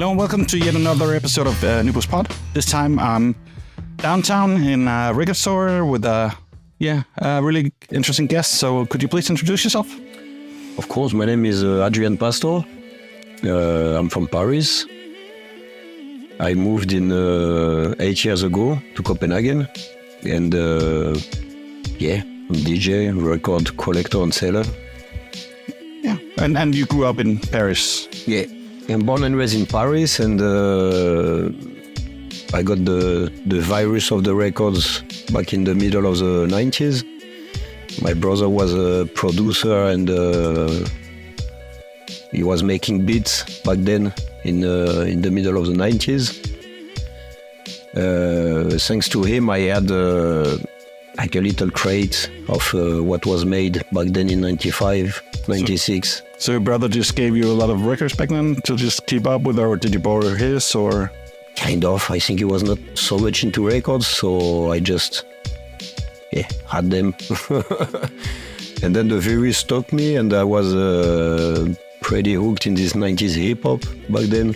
Hello and welcome to yet another episode of Nubos Pod. This time I'm downtown in a record store with a really interesting guest. So could you please introduce yourself? Of course, my name is Adrien Pastor. I'm from Paris. I moved in 8 years ago to Copenhagen. And I'm DJ, record collector and seller. Yeah, and you grew up in Paris? Yeah, I'm born and raised in Paris, and I got the virus of the records back in the middle of the 90s. My brother was a producer, and he was making beats back then in the middle of the 90s. Thanks to him, I had like a little crate of what was made back then in 95, 96. So your brother just gave you a lot of records back then to just keep up with, or did you borrow his, or? Kind of. I think he was not so much into records, so I just had them. And then the virus stuck me, and I was pretty hooked in this 90s hip-hop back then.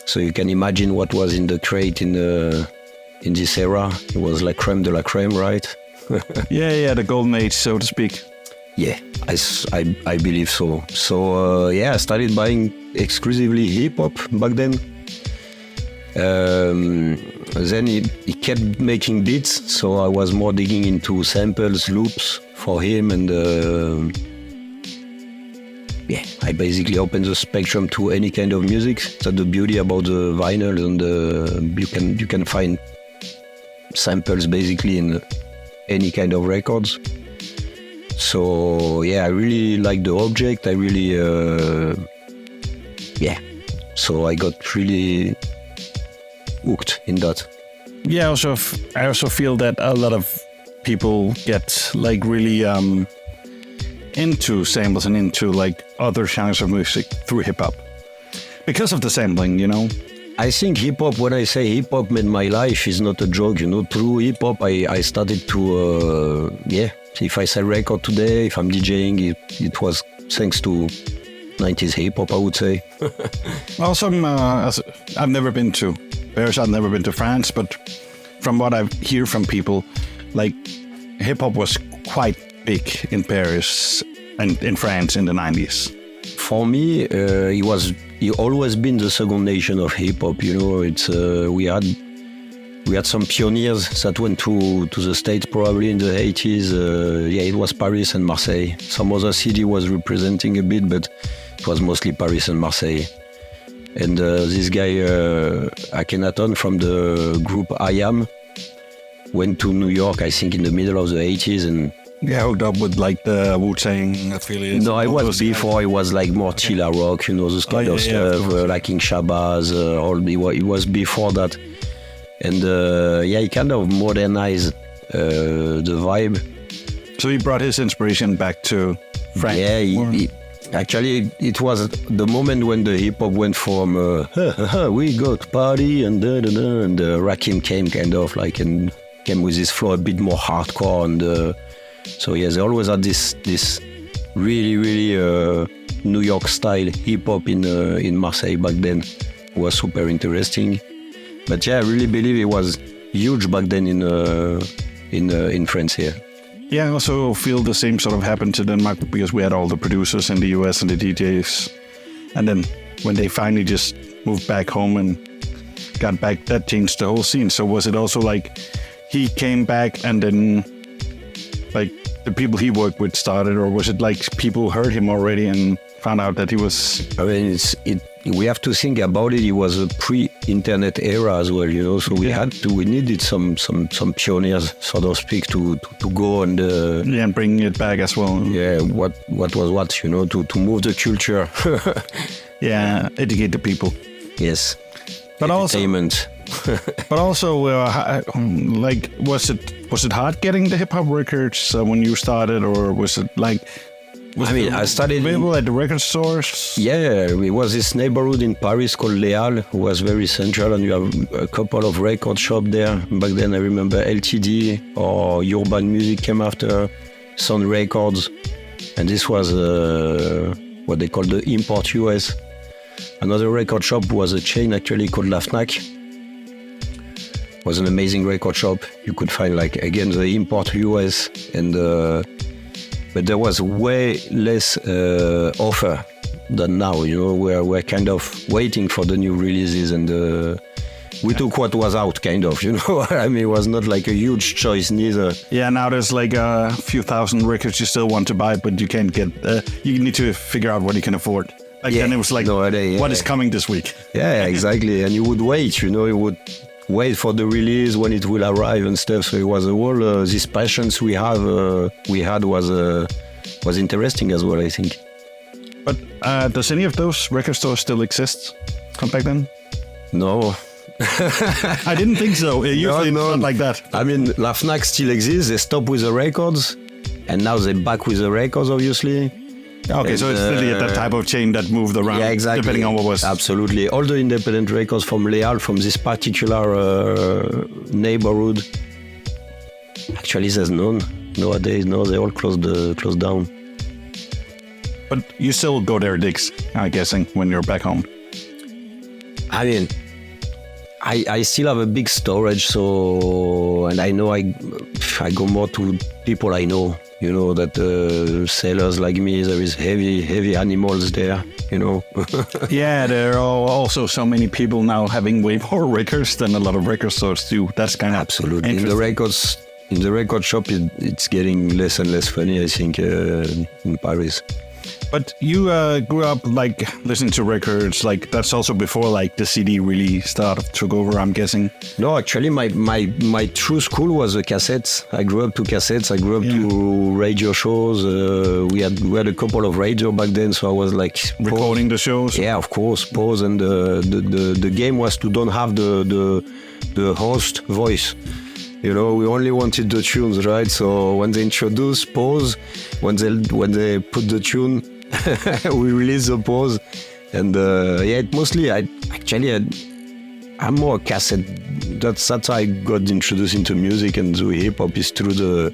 So you can imagine what was in the crate in this era. It was like crème de la crème, right? yeah, the golden age, so to speak. Yeah, I believe so. So I started buying exclusively hip-hop back then. Then he kept making beats, so I was more digging into samples, loops for him, and I basically opened the spectrum to any kind of music. That's the beauty about the vinyl, and you can find samples basically in any kind of records. So I really like the object. I really so I got really hooked in that. Yeah, I also feel that a lot of people get like really into samples and into like other genres of music through hip-hop because of the sampling, you know. I think hip-hop, when I say hip-hop made my life, is not a joke, you know. Through hip-hop I started to if I sell record today, if I'm DJing, it was thanks to 90s hip-hop, I would say. Also, I've never been to Paris, I've never been to France, but from what I hear from people, like hip-hop was quite big in Paris and in France in the 90s. For me, it always been the second nation of hip-hop, you know. It's we had some pioneers that went to the States probably in the 80s. It was Paris and Marseille. Some other city was representing a bit, but it was mostly Paris and Marseille. And this guy, Akhenaton from the group I Am, went to New York, I think in the middle of the 80s, and hooked up with like the Wu-Tang affiliates. No, I was before. It was like more Chilla rock, you know, this kind of stuff, like King Shabazz. It was before that, and he kind of modernized the vibe. So he brought his inspiration back to France. Yeah, actually, it was the moment when the hip hop went from we got party and and Rakim came kind of like and came with his flow a bit more hardcore, and so they always had this really New York style hip hop in Marseille back then. It was super interesting, but I really believe it was huge back then in France here. Yeah, I also feel the same sort of happened to Denmark because we had all the producers in the US and the DJs. And then when they finally just moved back home and got back, that changed the whole scene. So was it also like he came back and then like the people he worked with started, or was it like people heard him already and found out that he was... I mean, we have to think about it. It was a pre-internet era as well, you know, so we needed some pioneers, so to speak, to go and... and bring it back as well. Yeah, what was what, you know, to move the culture. Educate the people. Yes. But entertainment. But also, like, was it hard getting the hip-hop records when you started, or was it like... I started available at the record stores. Yeah, it was this neighborhood in Paris called Léal, who was very central, and you have a couple of record shops there. Back then, I remember LTD or Yoruba Music came after, Sun Records, and this was what they call the import US. Another record shop was a chain actually called La Fnac. Was an amazing record shop. You could find like again the import US and but there was way less offer than now. You know, we're kind of waiting for the new releases and we took what was out, kind of. You know, I mean, it was not like a huge choice neither. Yeah, now there's like a few thousand records you still want to buy, but you can't get. You need to figure out what you can afford. Like then it was like, what is coming this week? Yeah, exactly. And you would wait. You know, you would wait for the release when it will arrive and stuff. So it was a whole this patience we had was interesting as well, I think. But does any of those record stores still exist from back then? No. I didn't think so. Usually it's not like that. I mean, La Fnac still exists. They stopped with the records, and now they're back with the records, obviously. Okay, and, so it's really that type of chain that moved around, yeah, exactly. Depending on what was. Absolutely. All the independent records from Leal, from this particular neighborhood, actually there's none nowadays. No, they all closed down. But you still go there, Dix, I'm guessing, when you're back home. I mean, I still have a big storage, so, and I know I go more to people I know, you know, that sellers like me, there is heavy animals there, you know. Yeah, there are also so many people now having way more records than a lot of record stores do. That's kind of absolutely. In the record shop, it's getting less and less funny, I think, in Paris. But you grew up like listening to records, like that's also before like the CD really took over, I'm guessing. No, actually my true school was the cassettes. I grew up to cassettes. I grew up to radio shows. We had a couple of radio back then, so I was like recording the shows. Yeah, of course, pause. And the game was to don't have the host voice. You know, we only wanted the tunes, right? So when they introduce pause, when they put the tune, we release the pause, and yeah, mostly I'm more cassette. That's how I got introduced into music and to hip hop is through the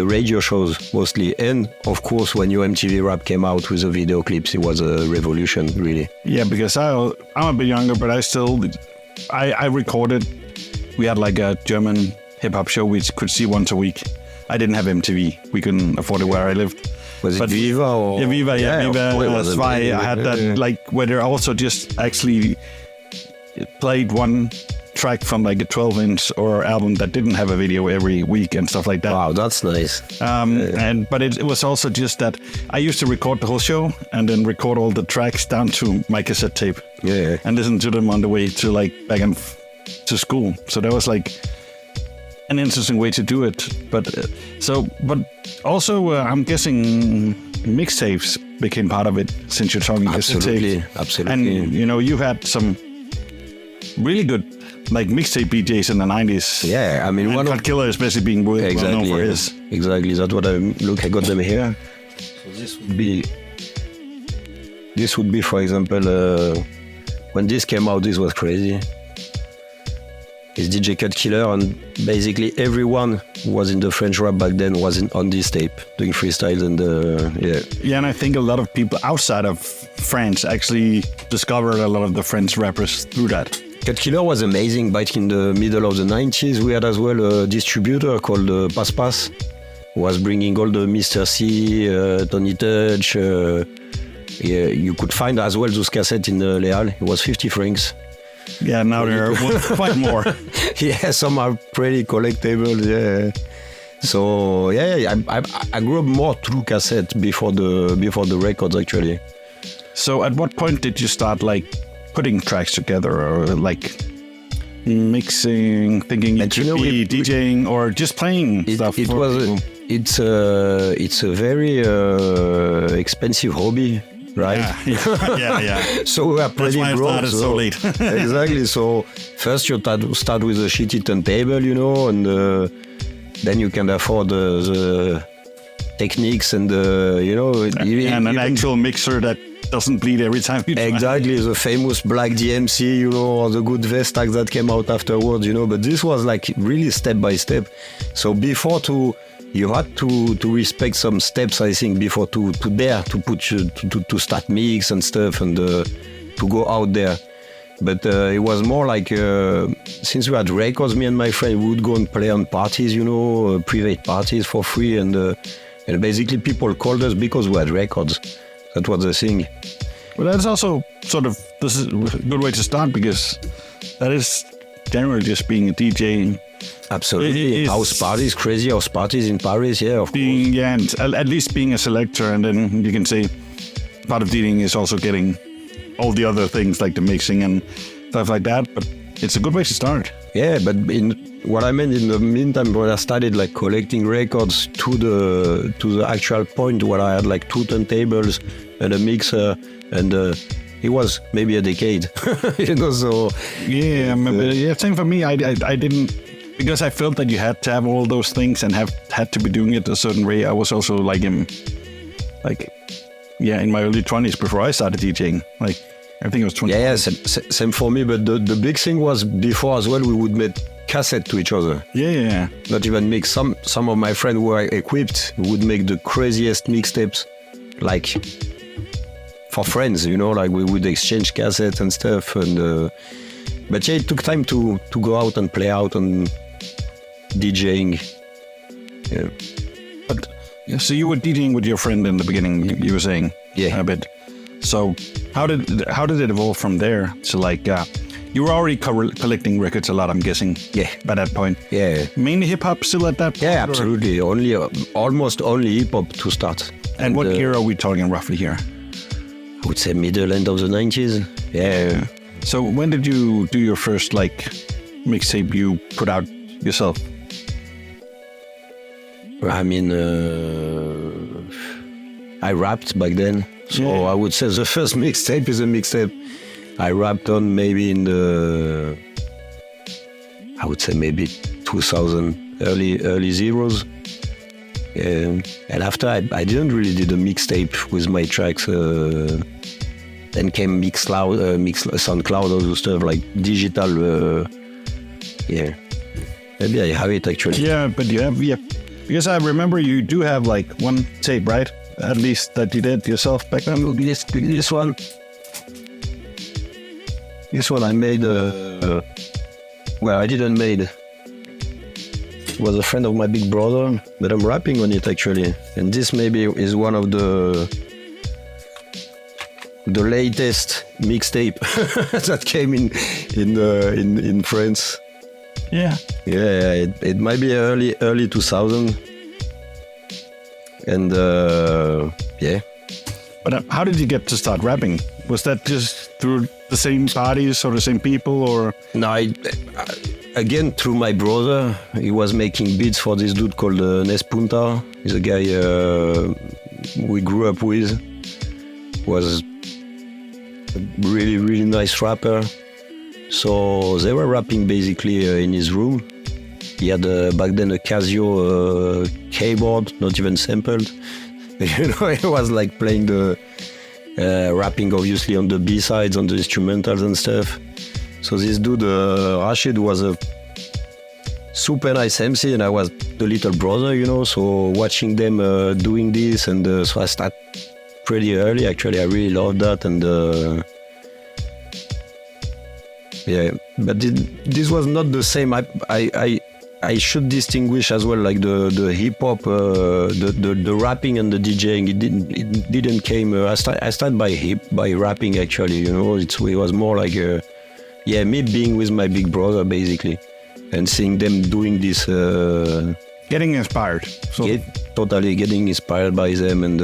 radio shows mostly, and of course when MTV Rap came out with the video clips, it was a revolution, really. Yeah, because I'm a bit younger, but I recorded. We had like a German hip-hop show we could see once a week. I didn't have MTV. We couldn't afford it where I lived. Was it Viva? Or? Yeah, Viva. That's why I had that, like, where they also just actually played one track from like a 12-inch or album that didn't have a video every week and stuff like that. Wow, that's nice. But it was also just that I used to record the whole show and then record all the tracks down to my cassette tape. Yeah. And listen to them on the way to like back and to school. So that was like an interesting way to do it. But also I'm guessing mixtapes became part of it since you're talking cassette tapes. Absolutely. And you know, you had some really good like mixtape DJs in the 90s. Yeah, I mean, one of Killer especially being well known for his. Exactly, that's what I got them here. So this would be, for example, when this came out, this was crazy. It's DJ Cut Killer, and basically everyone who was in the French rap back then was on this tape doing freestyles and yeah. Yeah, and I think a lot of people outside of France actually discovered a lot of the French rappers through that. Cut Killer was amazing. Back in the middle of the 90s, we had as well a distributor called Pass Pass, who was bringing all the Mr. C, Tony Touch. Yeah, you could find as well those cassettes in Leal. It was 50 francs. Yeah, now there are quite more. Yeah, some are pretty collectible. Yeah. So yeah, I grew up more through cassette before the records actually. So at what point did you start like putting tracks together or like mixing, thinking it should be DJing or just playing stuff? It's a very expensive hobby. Right? Yeah. So we are pretty broke. That's why I started so late. Exactly. So first you start with a shitty turntable, you know, and then you can afford the techniques and you know, and an actual mixer that doesn't bleed every time you try. Exactly, the famous black DMC, you know, or the good Vestax that came out afterwards, you know. But this was like really step by step. So before to you had to respect some steps, I think, before to dare to put to start mix and stuff and to go out there. But it was more like since we had records, me and my friend would go and play on parties, private parties for free, and basically people called us because we had records. That was the thing. Well, that's also this is a good way to start, because that is generally just being a DJ. Absolutely. House parties, crazy house parties in Paris, yeah, of course. Yeah, and at least being a selector, and then you can say part of DJing is also getting all the other things like the mixing and stuff like that, but it's a good way to start. Yeah, but what I meant in the meantime, when I started like collecting records to the actual point where I had like 2 turntables and a mixer, and it was maybe a decade, so... Yeah, same for me. I didn't, because I felt that you had to have all those things and had to be doing it a certain way. I was also like in my early 20s before I started DJing. Like, I think it was 20. Yeah, same for me. But the big thing was before as well, we would make cassette to each other. Yeah. Not even mix. Some of my friends who were equipped would make the craziest mixtapes, like for friends, like we would exchange cassettes and stuff. And but yeah, it took time to go out and play out and DJing. Yeah. But yeah, so you were DJing with your friend in the beginning, you were saying, yeah, a bit. So how did it evolve from there? So like you were already collecting records a lot, I'm guessing. Yeah. By that point. Yeah. Mainly hip hop still at that point? Yeah, absolutely. Almost only hip hop to start. And what year are we talking roughly here? I would say middle end of the 90s. Yeah. So when did you do your first like mixtape you put out yourself? I mean, I rapped back then. So I would say the first mixtape is a mixtape I rapped on maybe in the, I would say maybe 2000, early zeros. And after I didn't really do the mixtape with my tracks. Then came SoundCloud, all those stuff like digital. Yeah, maybe I have it actually. Yeah, but you have, because I remember you do have like one tape, right? At least that you did yourself back then. This one I made. Well, I didn't made. It was a friend of my big brother, but I'm rapping on it actually. And this maybe is one of the latest mixtape that came in France. Yeah. Yeah, it might be early 2000. And yeah. But how did you get to start rapping? Was that just through the same parties or the same people, or? No, again through my brother. He was making beats for this dude called Nespunta. He's a guy we grew up with. Was a really, really nice rapper. So they were rapping basically in his room. He had back then a Casio keyboard, not even sampled. It was like playing the rapping obviously on the B-sides, on the instrumentals and stuff. So this dude, Rashid, was a super nice MC, and I was the little brother, so watching them doing this, and so I started pretty early. Actually, I really loved that, and yeah, but this was not the same. I should distinguish as well, like the hip hop, the rapping and the DJing. It didn't came. I started by rapping actually. It was more like me being with my big brother basically, and seeing them doing this. Getting inspired. Totally getting inspired by them, and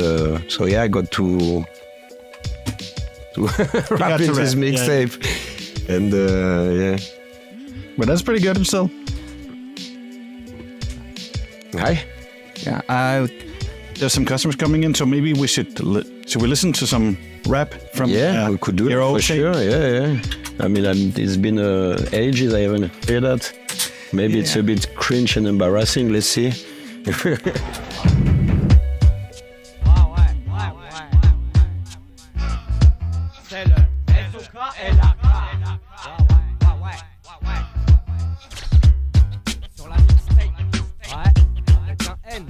so yeah, I got to rap in this mixtape, and yeah. But that's pretty good still. Hi. Yeah, there's some customers coming in, so maybe we should we listen to some rap from we could do it for sure. Yeah. I mean, it's been ages I haven't heard that. Maybe it's a bit cringe and embarrassing. Let's see. N.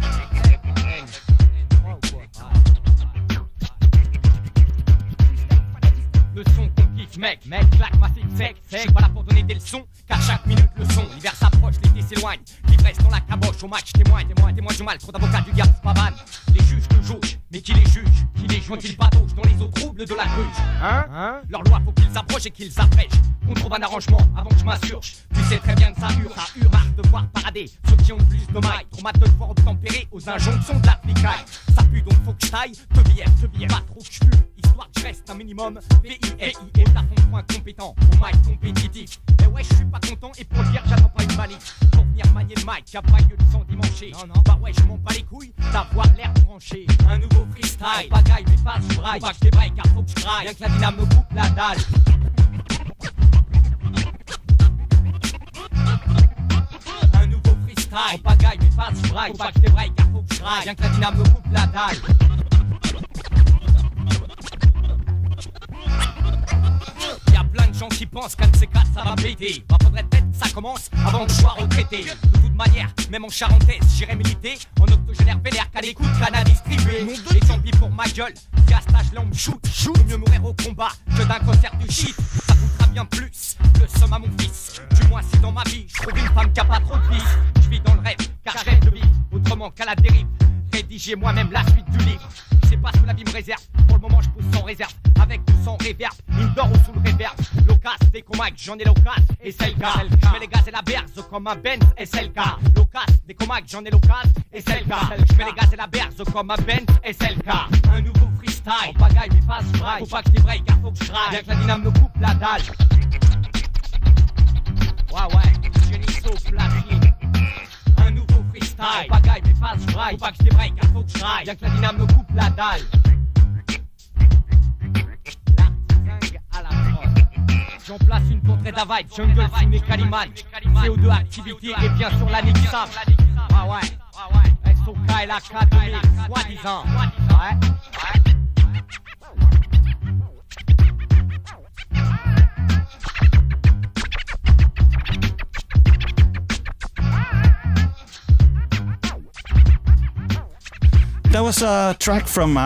sec. Je suis pas là pour donner des leçons, car chaque minute le son. L'hiver s'approche, l'été s'éloigne. L'ivresse dans la caboche, au match, témoin du mal. Trop d'avocats du diable, pas vanne. Les juges le jaugent, mais qui les juge? Font-ils patauge dans les eaux troubles de la cruche? Leur loi faut qu'ils approchent et qu'ils abrègent. On trouve un arrangement avant que je m'insurge. Tu sais très bien que ça hurle, marre de voir parader ceux qui ont le plus de mailles. Trop mat de devoir obtempérer aux injonctions de l'applicaille. Ça pue donc faut que je taille, te billet, pas trop que je fume, histoire que je reste un minimum. V-I-L-I-E, t'as ton point compétent, au mic compétitif. Mais ouais, je suis pas content et pour le dire, j'attends pas une manie. Pour venir manier le mic, y'a pas lieu de s'endimancher. Non, bah ouais, je m'en bats les couilles d'avoir l'air tranché. Un nouveau freestyle, bagaille, mais pas je braille. Faut pas que je débraille car faut que je graille. Bien que la dyname me coupe la dalle. Un nouveau freestyle, bagaille, mais pas je braille. Faut pas que je débraille car faut que je graille. Bien que la dyname me coupe la dalle. Y'a plein de gens qui pensent qu'un de ces quatre ça va péter. Bah faudrait peut-être que ça commence avant que je sois retraité. De toute manière, même en charentaise, j'irai militer en octogénaire vénère qu'à l'écoute qu'à la distribuer. Et tant pis pour ma gueule, si à cet âge-là on me shoot. Vaut mieux mourir au combat que d'un concert du shit. Ça coûtera bien plus le somme à mon fils. Du moins si dans ma vie, je trouve une femme qui a pas trop de vices. Je vis dans le rêve, car je rêve de vie, autrement qu'à la dérive. Rédiger moi-même la suite du livre. Je sais pas ce que la vie me réserve. Pour le moment je pousse sans réserve. Avec ou sans réverb. Il me dort ou sous le réverb. Locasse, des comacs, j'en ai l'occasse. Et c'est le cas. Je mets les gaz et la berze comme un Benz. Et c'est le cas. Locasse, des comacs, j'en ai l'occasse. Et c'est le cas. Je mets les gaz et la berze comme un Benz. Et c'est le cas. Un nouveau freestyle. En bagaille mais pas je braille. Faut pas que je débraille car faut que je graille. Bien que la dyname me coupe la dalle. Ouais, génie sauf platine. Un nouveau freestyle, bagaille mais pas je braille. Faut pas que je débraille car faut que je graille. Bien que la dyname me coupe la dalle. L'artisangue à la prod. J'en place une pour Trade Vibe, Jungle Film et Caliman. CO2 activité et bien sûr la Nixam. Ouais, SOK et l'Académie, soi-disant. Ouais. That was a track from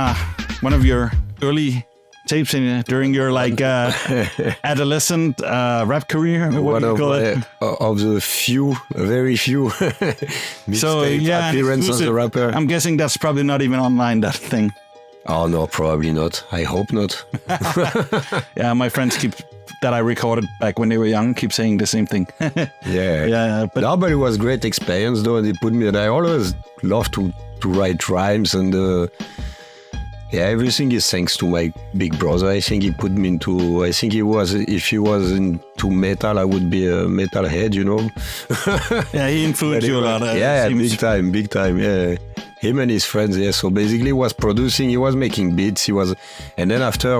one of your early tapes during your adolescent rap career. What do you call it? Of the few, very few appearance as a rapper. I'm guessing that's probably not even online, that thing. Oh no, probably not. I hope not. Yeah, my friends that I recorded back when they were young keep saying the same thing. Yeah. But it was great experience though, and it put me. And I always love to write rhymes, and everything is thanks to my big brother. I think he put me into. I think if he was into metal, I would be a metalhead, you know. Yeah, he influenced you a lot. Big time. Yeah. Him and his friends, yeah. So basically, he was producing, he was making beats, and then after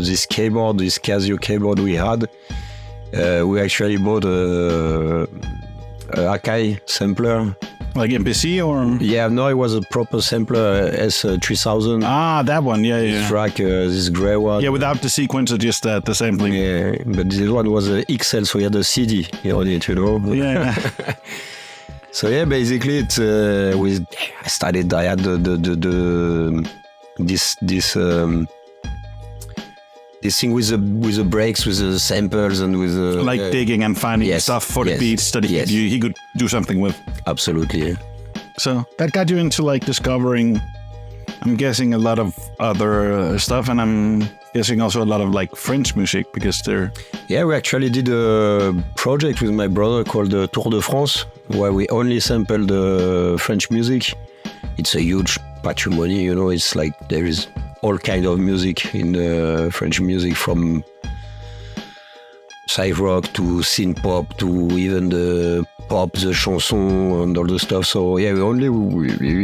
this Casio keyboard we had, we actually bought a Akai sampler. Like MPC or? Yeah, no, it was a proper sampler, S3000. Ah, that one, yeah. Track, this grey one. Yeah, without the sequencer, just the sampling. Yeah, but this one was a XL, so he had a CD on it, you know. Yeah. So yeah, basically it's I had this thing with the breaks, with the samples, and with the digging and finding stuff for the beats that he could do something with. Absolutely. Yeah. So that got you into discovering, I'm guessing, a lot of other stuff, and I'm guessing also a lot of French music, because they're... Yeah, we actually did a project with my brother called Tour de France, where we only sampled French music. It's a huge patrimony, you know. It's there is all kind of music in French music, from sci rock to synth pop to even the pop, the chanson, and all the stuff. So yeah, we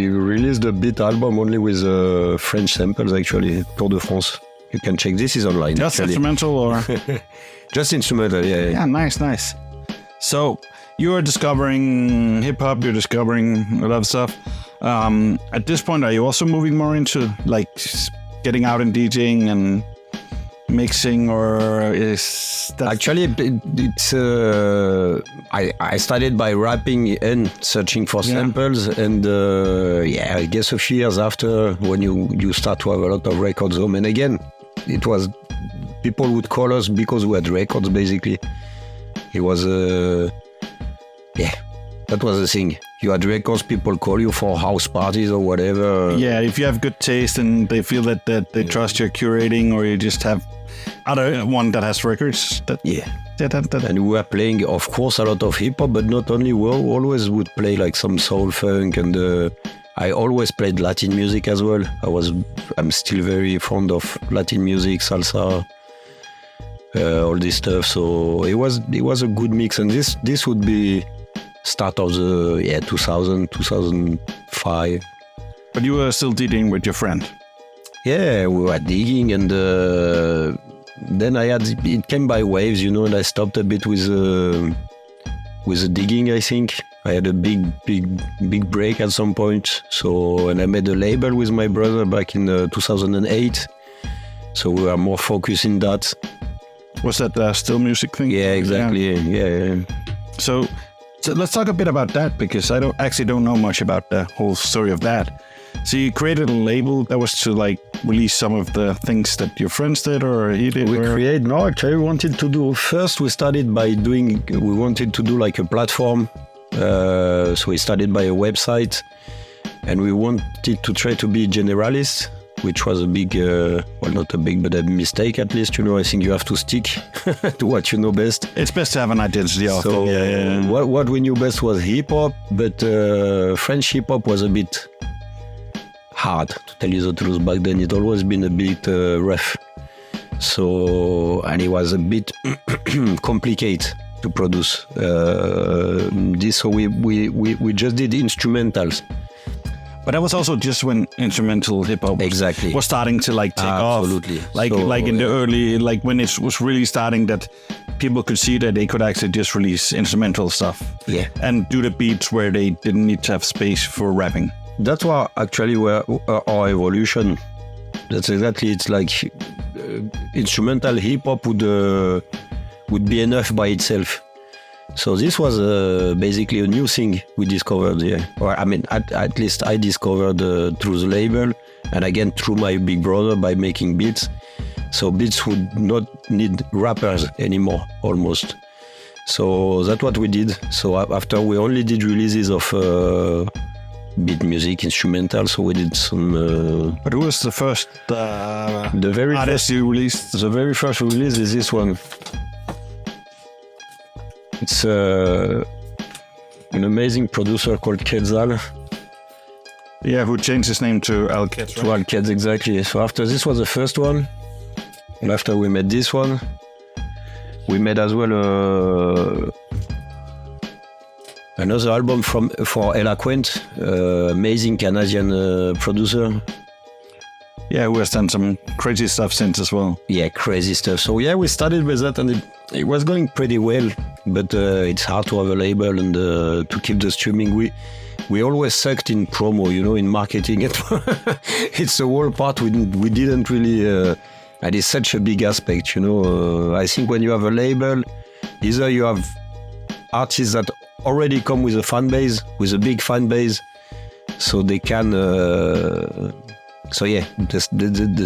released a beat album only with French samples, actually. Tour de France. You can check. This is online. Just instrumental, or just instrumental? Yeah. Yeah, nice. So you're discovering hip hop. You're discovering a lot of stuff. At this point, are you also moving more into getting out and DJing and mixing, or is that... Actually, it's I started by rapping and searching for samples, and I guess a few years after, when you start to have a lot of records home, and again, it was people would call us because we had records, basically. It was, that was the thing. You had records, people call you for house parties or whatever. Yeah, if you have good taste and they feel that they trust your curating, or you just have other one that has records. That And we were playing, of course, a lot of hip hop, but not only. We always would play like some soul funk, and I always played Latin music as well. I'm still very fond of Latin music, salsa, all this stuff. So it was a good mix, and this would be start of the 2005. But you were still DJing with your friend. Yeah, we were digging, and then it came by waves, and I stopped a bit with the digging. I think I had a big break at some point. And I made a label with my brother back in 2008. So we were more focused in that. Was that the Still Muzik thing? Yeah, exactly. Yeah. So let's talk a bit about that, because I don't know much about the whole story of that. So you created a label that was to like release some of the things that your friends did, or he did? Actually we wanted to do, first we started by we wanted to do like a platform. So we started by a website, and we wanted to try to be generalist, which was a big, not a big, but a mistake at least. I think you have to stick to what you know best. It's best to have an identity. So what we knew best was hip hop, but French hip hop was a bit hard, to tell you the truth. Back then, it always been a bit rough. And it was a bit complicated to produce this. So we just did instrumentals. But that was also just when instrumental hip hop was starting to like take off. Absolutely. Like in the early, like when it was really starting, that people could see that they could actually just release instrumental stuff. Yeah. And do the beats where they didn't need to have space for rapping. That's why actually our evolution. That's exactly. It's like instrumental hip hop would be enough by itself. So this was basically a new thing we discovered here. Or I mean, at least I discovered through the label, and again through my big brother by making beats. So beats would not need rappers anymore, almost. So that's what we did. So after we only did releases of beat music, instrumental. So we did some. But who was the first artist you released? The very first release is this one. It's an amazing producer called Quetz. Yeah, who changed his name to Al Quetz. To Al Quetz, exactly. So after this was the first one, and after we made this one, we made as well another album for Ella Quent, amazing Canadian producer. Yeah, who has done some crazy stuff since as well. Yeah, crazy stuff. So yeah, we started with that, and it was going pretty well. But it's hard to have a label and to keep the streaming. We always sucked in promo, in marketing. It's a whole part we didn't really. And it's such a big aspect, I think when you have a label, either you have artists that already come with a fan base, with a big fan base, so they can. They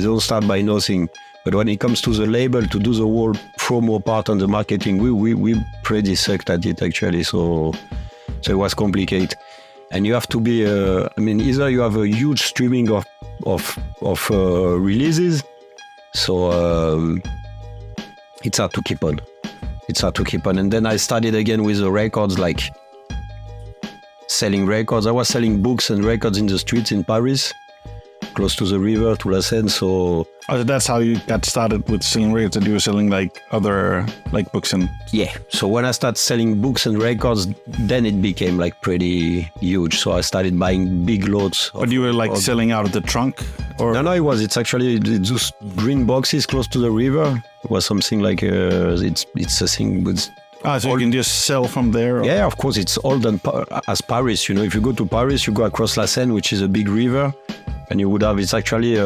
don't start by nothing. But when it comes to the label, to do the whole promo part and the marketing, we pretty sucked at it actually. So it was complicated, and you have to be. Either you have a huge streaming of releases, so it's hard to keep on. And then I started again with the records, like selling records. I was selling books and records in the streets in Paris, close to the river, to La Seine. So that's how you got started with selling records, and you were selling like other like books and... Yeah, so when I started selling books and records, then it became like pretty huge. So I started buying big loads. But you were like selling out of the trunk? Or? No, it's actually those green boxes close to the river. It was something like, it's a thing with... So you can just sell from there? Or? Yeah, of course, it's all done as Paris. If you go to Paris, you go across La Seine, which is a big river, and you would have, it's actually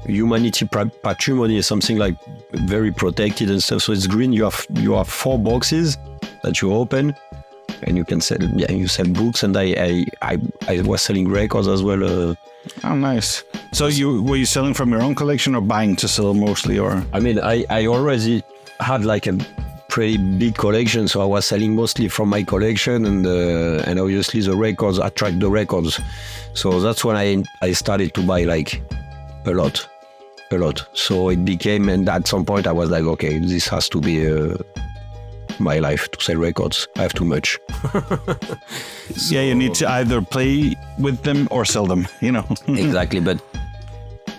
humanity patrimony, something like very protected and stuff. So it's green. You have 4 boxes that you open, and you can sell. Yeah, you sell books, and I was selling records as well. Oh, nice. So were you selling from your own collection or buying to sell mostly, or? I mean, I already had like a pretty big collection, so I was selling mostly from my collection, and obviously the records attract the records. So that's when I started to buy like a lot. So it became, and at some point I was like, okay, this has to be my life to sell records. I have too much. Yeah, you need to either play with them or sell them, you know. Exactly, but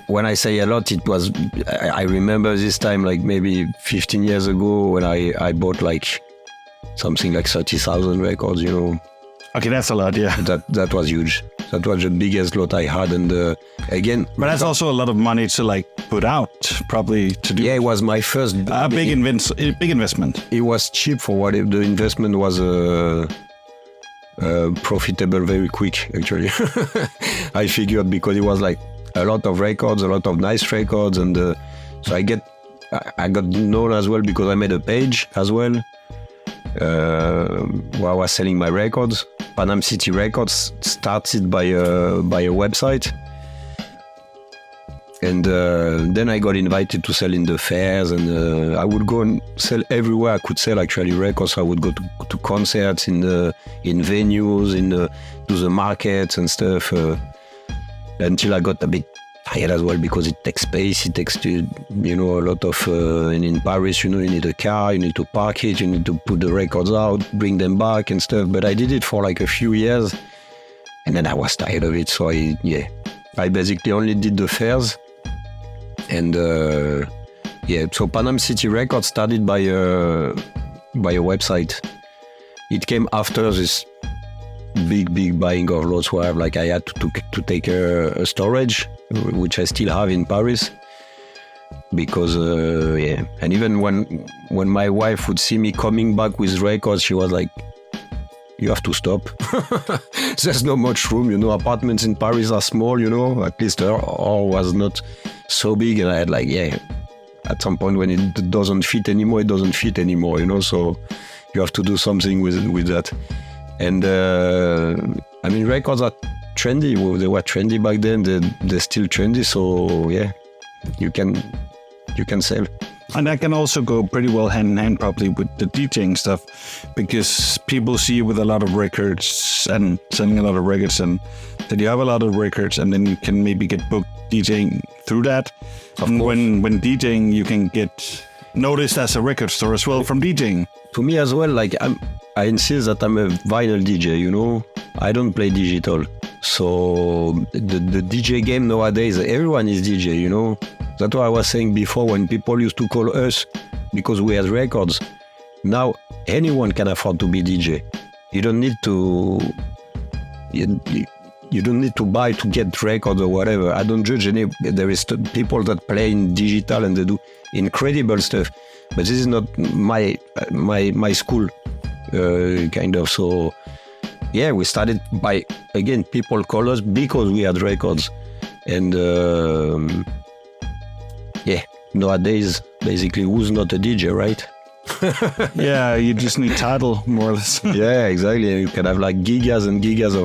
when I say a lot, it was, I remember this time like maybe 15 years ago when I bought like something like 30,000 records, you know. Okay, that's a lot, yeah. That was huge. That was the biggest lot I had, and again. But that's also a lot of money to like put out, probably to do. Yeah, it was my first big investment. It was cheap for what the investment was. Profitable very quick, actually. I figured because it was like a lot of records, a lot of nice records, and so I got known as well because I made a page as well where I was selling my records. Paname City Records started by a website, and then I got invited to sell in the fairs, and I would go and sell everywhere I could sell actually records. I would go to concerts in venues, to the markets and stuff, until I got a bit tired as well because it takes space. It takes a lot of. And in Paris, you need a car, you need to park it, you need to put the records out, bring them back and stuff. But I did it for like a few years, and then I was tired of it. So I basically only did the fairs. And so Paname City Records started by a website. It came after this big buying of lots where I had to take a storage, which I still have in Paris. Because and even when my wife would see me coming back with records, she was like, "You have to stop. There's not much room, Apartments in Paris are small, At least all was not so big." And I had at some point when it doesn't fit anymore, it doesn't fit anymore, So you have to do something with that. And records are trendy. Well, they were trendy back then. They're still trendy. So you can sell. And that can also go pretty well hand in hand probably with the DJing stuff, because people see you with a lot of records and selling a lot of records, and then you have a lot of records, and then you can maybe get booked DJing through that. And when DJing, you can get noticed as a record store as well from DJing. To me as well, I insist that I'm a vinyl DJ, I don't play digital. So the DJ game nowadays, everyone is DJ, That's what I was saying before when people used to call us because we had records. Now anyone can afford to be DJ. You don't need to. You don't need to buy to get records or whatever. I don't judge any. There is people that play in digital and they do incredible stuff, but this is not my school, kind of. So we started by, again, people call us because we had records, and nowadays basically who's not a DJ, right? Yeah, you just need title, more or less. Yeah, exactly. You can have like gigas and gigas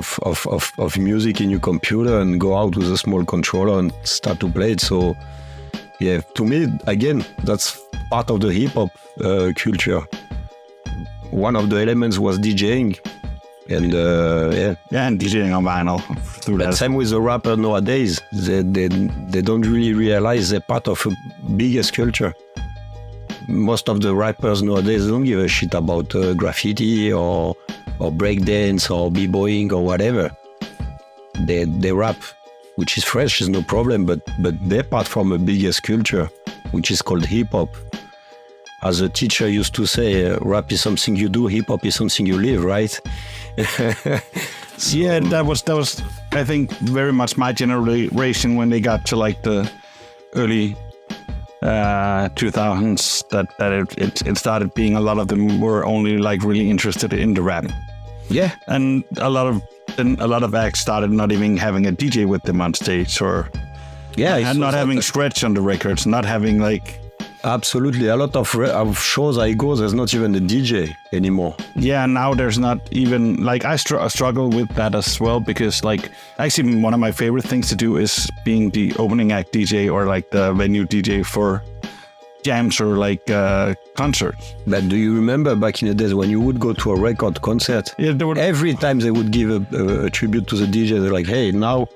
of music in your computer and go out with a small controller and start to play it. So, to me, again, that's part of the hip-hop culture. One of the elements was DJing. And and DJing on vinyl through that. Same with the rapper nowadays. They don't really realize they're part of a biggest culture. Most of the rappers nowadays don't give a shit about graffiti or breakdance or b-boying or whatever. They rap, which is fresh, is no problem, but they're part from a biggest culture, which is called hip-hop. As a teacher used to say, rap is something you do, hip-hop is something you live, right? Yeah, that was I think very much my generation when they got to like the early 2000s that it started being, a lot of them were only like really interested in the rap. Yeah, and a lot of acts started not even having a DJ with them on stage, or not having scratch on the records, not having like Absolutely. A lot of shows I go, there's not even a DJ anymore. Yeah, now there's not even, like, I struggle with that as well, because, like, actually one of my favorite things to do is being the opening act DJ or, like, the venue DJ for jams or, like, concerts. But do you remember back in the days when you would go to a record concert? Yeah, every time they would give a tribute to the DJ, they're like, hey, now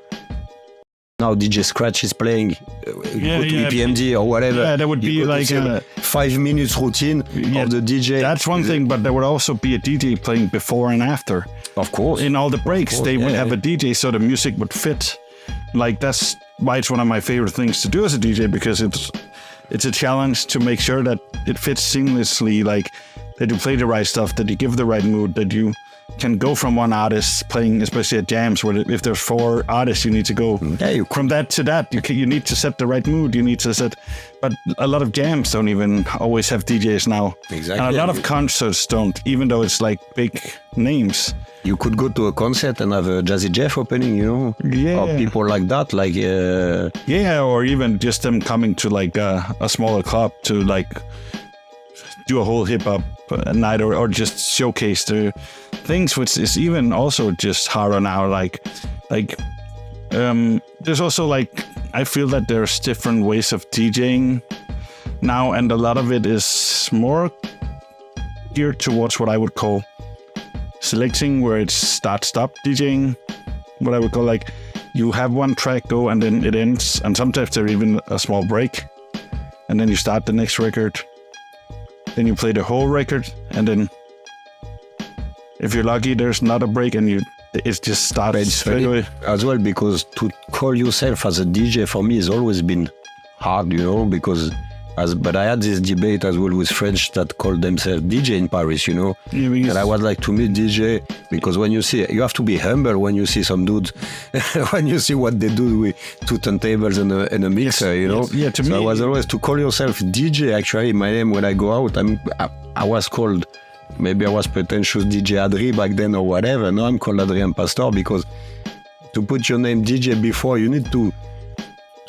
DJ Scratch is playing, go to EPMD or whatever. Yeah, there would be like a 5 minutes routine of the DJ. That's one thing, but there would also be a DJ playing before and after. Of course. In all the breaks, they would have a DJ so the music would fit. Like, that's why it's one of my favorite things to do as a DJ, because it's a challenge to make sure that it fits seamlessly, like that you play the right stuff, that you give the right mood, that you can go from one artist playing, especially at jams, where if there's 4 artists, you need to go from that to that. You need to set the right mood. You need to set, but a lot of jams don't even always have DJs now. Exactly. And a lot of concerts don't, even though it's like big names. You could go to a concert and have a Jazzy Jeff opening, you know? Yeah. Or people like that, like... Yeah, or even just them coming to like a smaller club to like do a whole hip-hop night, or just showcase the things, which is even also just harder now. Like there's also like, I feel that there's different ways of DJing now, and a lot of it is more geared towards what I would call selecting, where it's start-stop DJing, what I would call, like, you have one track go and then it ends, and sometimes there's even a small break, and then you start the next record, then you play the whole record, and then if you're lucky there's not a break and it just starts straight away. As well, because to call yourself as a DJ for me has always been hard, you know, but I had this debate as well with French that called themselves DJ in Paris, you know. Yeah, and I was like, to me, DJ, because when you have to be humble when you see some dudes, when you see what they do with 2 turntables and a mixer, you know. Yes. Yeah, to me, I was always, to call yourself DJ, actually, my name when I go out, I was called, maybe I was pretentious DJ Adrien back then or whatever. Now I'm called Adrien Pastor, because to put your name DJ before, you need to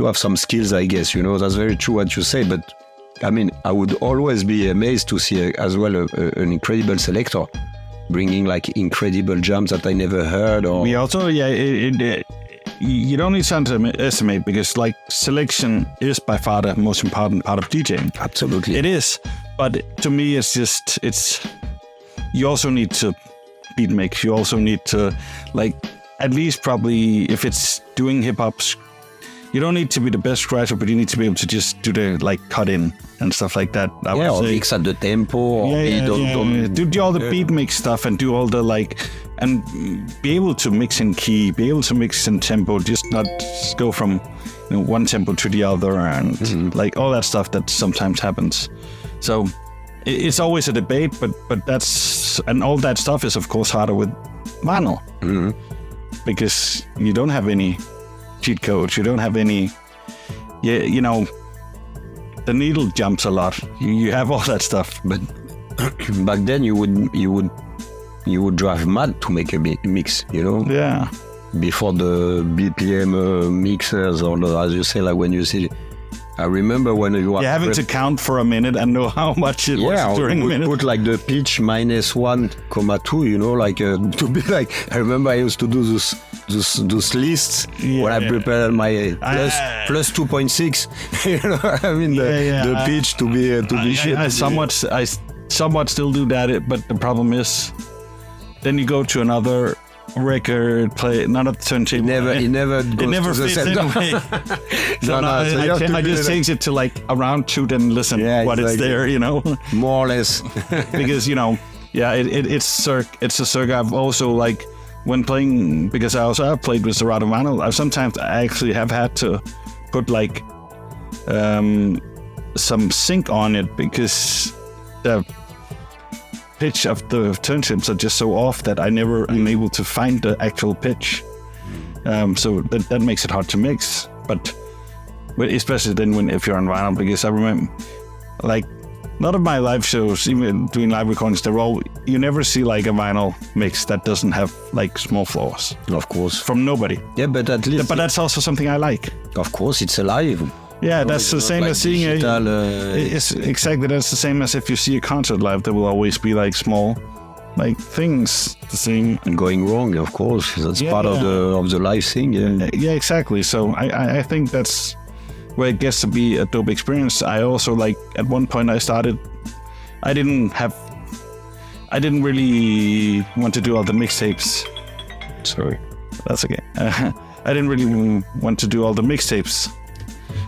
have some skills, I guess, you know. That's very true what you say, but I mean, I would always be amazed to see as well an incredible selector bringing like incredible jams that I never heard. Or we also, you don't need to underestimate, because like selection is by far the most important part of DJing. Absolutely. It is, but to me you also need to beat mix. You also need to, like, at least probably if it's doing hip hop, you don't need to be the best scratcher, but you need to be able to just do the like cut in and stuff like that. Or mix at the tempo. Or do all the beat mix stuff and do all the like, and be able to mix in key, be able to mix in tempo, just not go from one tempo to the other, and like all that stuff that sometimes happens. So it's always a debate, but that's, and all that stuff is of course harder with vinyl, because you don't have any cheat codes, you don't have any, you know, the needle jumps a lot, you have all that stuff. But back then you would drive mad to make a mix, you know. Yeah, before the BPM mixers, or as you say, like when you see, I remember when you are having to count for a minute and know how much it was during a minute. Put like the pitch -1,2, you know, like to be like. I remember I used to do those lists when I prepared my plus 2.6. You know, I mean the pitch to be shit. I somewhat still do that, but the problem is, then you go to another record, play another turntable. It never goes to the fits center. Anyway. I just change it to like around 2, then listen what is there, you know, more or less. Because you know, it's a circuit. I've also like when playing, because I also have played with Serato vinyl. Sometimes I actually have had to put like some sync on it, because the pitch of the turntables are just so off that I never am able to find the actual pitch. So that makes it hard to mix. But especially then if you're on vinyl, because I remember, like, a lot of my live shows, even doing live recordings, you never see like a vinyl mix that doesn't have like small flaws. Of course. From nobody. Yeah, but at least. But that's also something I like. Of course, it's alive. Yeah, that's the same as seeing digital, it's exactly that's the same as if you see a concert live. There will always be like small, like things the same and going wrong, of course. That's part of the live thing. Yeah. Yeah, exactly. So I think that's where it gets to be a dope experience. I also like at one point I didn't really want to do all the mixtapes. Sorry. That's okay. I didn't really want to do all the mixtapes,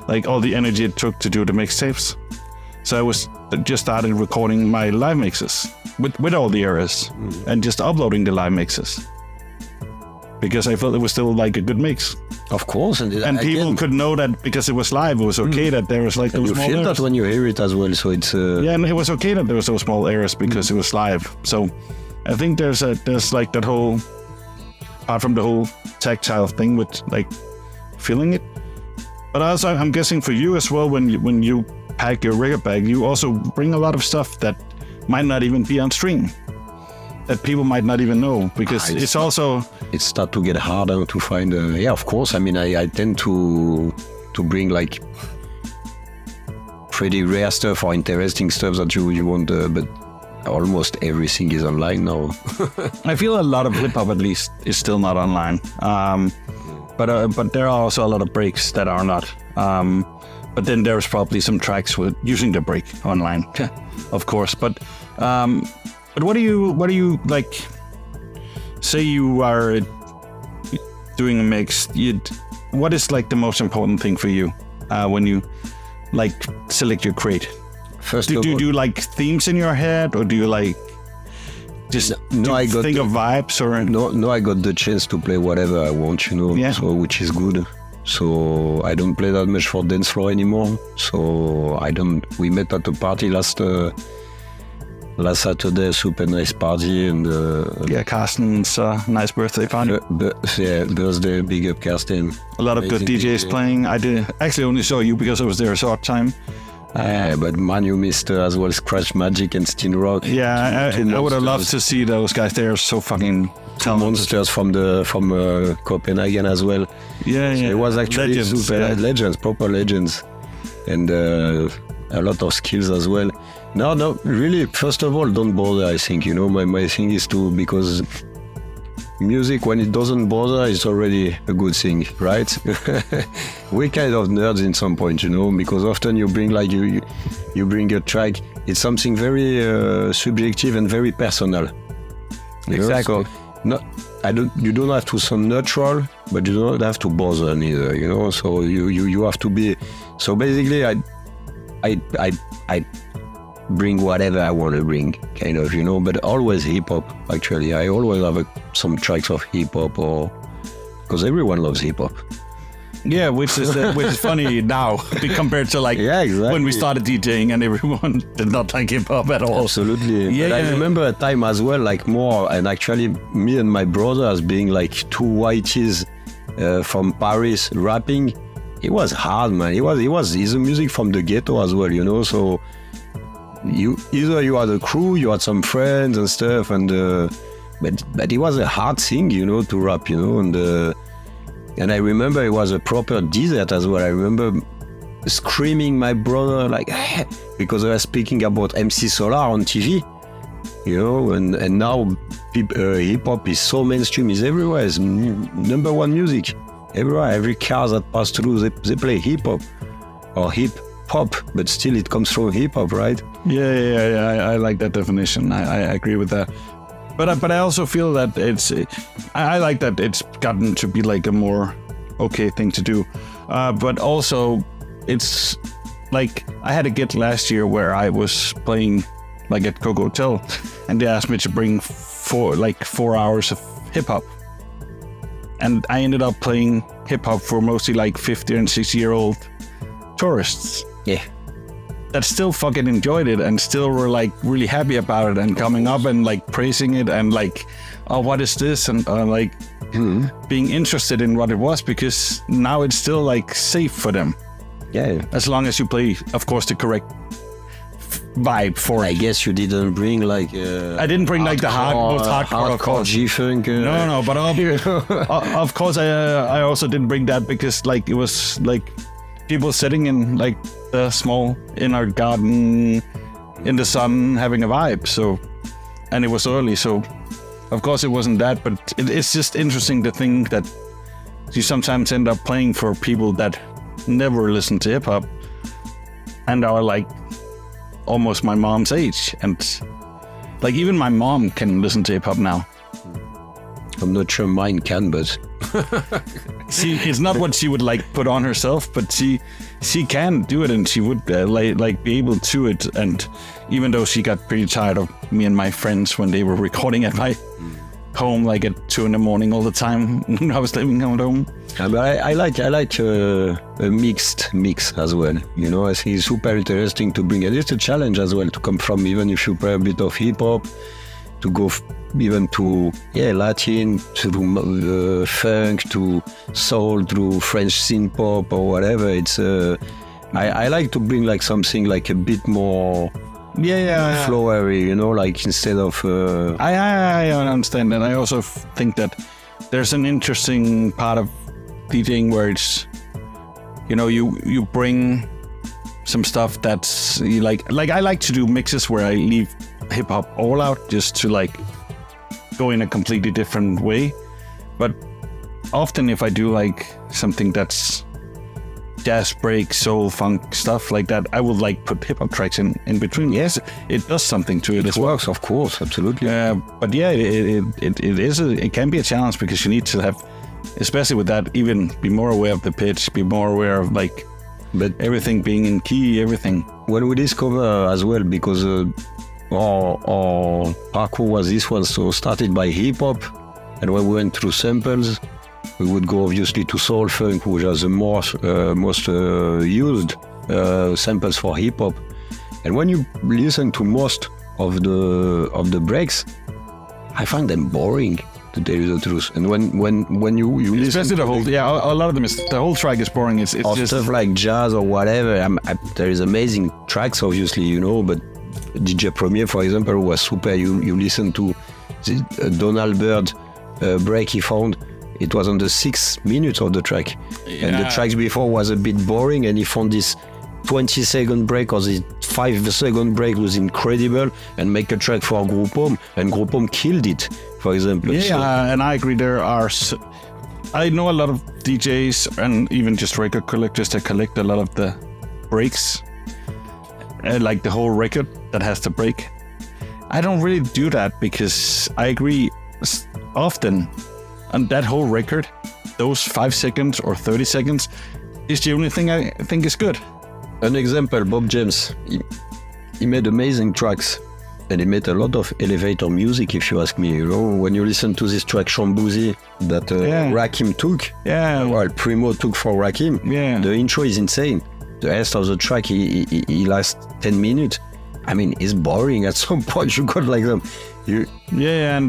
like all the energy it took to do the mixtapes. So I just started recording my live mixes with all the errors and just uploading the live mixes because I felt it was still like a good mix. Of course, and people could know that because it was live, it was okay that there was like those small feel errors. that when you hear it as well, so it's yeah, and it was okay that there was those small errors because it was live. So I think there's like that whole, apart from the whole tactile thing with like feeling it, but also I'm guessing for you as well, when you pack your record bag, you also bring a lot of stuff that might not even be on stream, that people might not even know, because it starts to get harder to find. Yeah, of course. I mean, I tend to bring like pretty rare stuff or interesting stuff that you want, but almost everything is online now. I feel a lot of hip hop, at least, is still not online. But there are also a lot of breaks that are not. But then there's probably some tracks with using the break online, of course. But what do you like? Say you are doing a mix. What is like the most important thing for you when you like select your crate? First, do you like themes in your head, or do you like just think of vibes? Or no, I got the chance to play whatever I want, you know. Yeah. So which is good. So I don't play that much for dance floor anymore. So I don't. We met at a party last Saturday, super nice party, and Carsten's nice birthday party. Birthday, big up Carsten. A lot of good DJs playing. I did actually only saw you because I was there a short time. But Manu missed as well Scratch Magic and Stin Rock. Yeah, I would have loved to see those guys. They're so fucking talented. Monsters from Copenhagen as well. Yeah, so yeah. it was actually legends, super legends, proper legends, and a lot of skills as well. No, really. First of all, don't bother. I think, you know, my thing is because music, when it doesn't bother, is already a good thing, right? We're kind of nerds in some point, you know, because often you bring like you bring a track. It's something very subjective and very personal. Exactly. So, you don't have to sound natural, but you don't have to bother neither, you know. So you have to be. So basically, I bring whatever I want to bring, kind of, you know, but always hip hop. Actually, I always have some tracks of hip hop, or because everyone loves hip hop. Yeah, which is funny now compared to like when we started DJing and everyone did not like hip hop at all. Absolutely. Yeah, I remember a time as well, like more, and actually me and my brother as being like two whiteys from Paris rapping. It was hard, man. He's a music from the ghetto as well, you know. So you had a crew, you had some friends and stuff, and but it was a hard thing, you know, to rap, you know, and I remember it was a proper desert as well. I remember screaming my brother like because I was speaking about MC Solar on TV, you know, and now hip hop is so mainstream, is everywhere, it's number one music everywhere. Every car that pass through, they play hip hop or hip hop, but still it comes from hip hop, right? Yeah. I like that definition. I agree with that. But I also feel that I like that it's gotten to be like a more okay thing to do. But also, it's like I had a gig last year where I was playing like at Coco Hotel, and they asked me to bring 4 hours of hip hop, and I ended up playing hip hop for mostly like 50 and 60-year-old tourists. Yeah. That still fucking enjoyed it and still were like really happy about it and coming up and like praising it and like, oh, what is this? And like being interested in what it was, because now it's still like safe for them. Yeah. As long as you play, of course, the correct vibe for it. I guess you didn't bring like I didn't bring like the hardcore G-funk. No, but of course I also didn't bring that because like it was like people sitting in like the small inner garden in the sun having a vibe. So, and it was early, so of course it wasn't that, but it's just interesting to think that you sometimes end up playing for people that never listen to hip hop and are like almost my mom's age, and like even my mom can listen to hip hop now. I'm not sure mine can, but It's not what she would like put on herself, but she can do it, and she would like be able to it. And even though she got pretty tired of me and my friends when they were recording at my home, like at 2 a.m. all the time when I was living at home. but I like a mixed mix as well. You know, I think it's super interesting to bring it. It's a challenge as well to come from, even if you play a bit of hip hop, to go even to Latin, to funk, to soul, to French synth pop or whatever. It's I like to bring like something like a bit more flowery, you know, like instead of I understand, and I also think that there's an interesting part of DJing where it's, you know, you bring some stuff that's like I like to do mixes where I leave hip hop all out just to like go in a completely different way. But often if I do like something that's jazz, break, soul, funk, stuff like that, I will like put hip hop tracks in between. Yes, it does something to it. It works, of course, absolutely. But yeah, it can be a challenge, because you need to have, especially with that, even be more aware of the pitch, be more aware of like, but everything being in key, everything. When we discover as well, because our parkour was this one, so started by hip hop, and when we went through samples, we would go obviously to soul funk, which are the most used samples for hip hop. And when you listen to most of the breaks, I find them boring, to tell you the truth. And when you listen, especially the whole, a lot of them is, the whole track is boring. It's just stuff like jazz or whatever. There is amazing tracks, obviously, you know, but DJ Premier, for example, was super. You listen to the Donald Byrd break he found. It was on the 6 minutes of the track, and the tracks before was a bit boring, and he found this 20-second break or the 5-second break was incredible, and make a track for Group Home, and Group Home killed it, for example. And I agree. I know a lot of DJs and even just record collectors that collect a lot of the breaks, like the whole record that has the break. I don't really do that, because I agree often on that whole record, those 5 seconds or 30 seconds is the only thing I think is good. An example, Bob James, he made amazing tracks, and he made a lot of elevator music, if you ask me. You know, when you listen to this track Shambouzi that Rakim took, well, Primo took for Rakim, the intro is insane. The rest of the track, he lasts 10 minutes. I mean, it's boring. At some point, you got like them.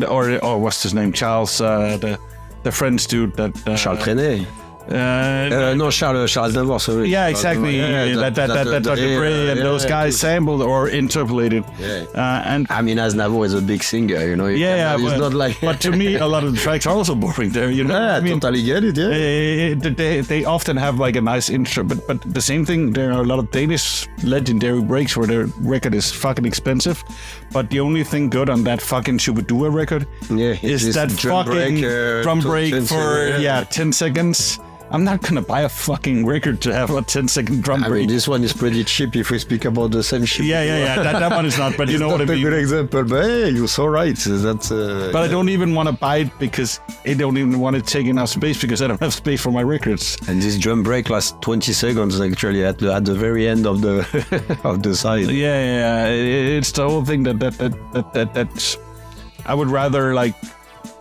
Or what's his name? Charles, the French dude that Charles Trenet. No, Charles Navor, sorry. Yeah, exactly. That Dr. Dre and those guys sampled or interpolated. And I mean, Aznavour is a big singer, you know. It's not like. But to me, a lot of the tracks are also boring. There, you know. I mean, totally get it. Yeah. They often have like a nice intro, but the same thing. There are a lot of Danish legendary breaks where their record is fucking expensive, but the only thing good on that fucking Shubidua record is that fucking drum break for 10 seconds. I'm not gonna buy a fucking record to have a 10-second drum break. I mean, this one is pretty cheap if we speak about the same shit. That one is not, but you know what I mean. It's a good example, but hey, you're so right. That's. But I don't even want to buy it because I don't even want to take enough space because I don't have space for my records. And this drum break lasts 20 seconds actually at the very end of the of the side. It's the whole thing that I would rather like,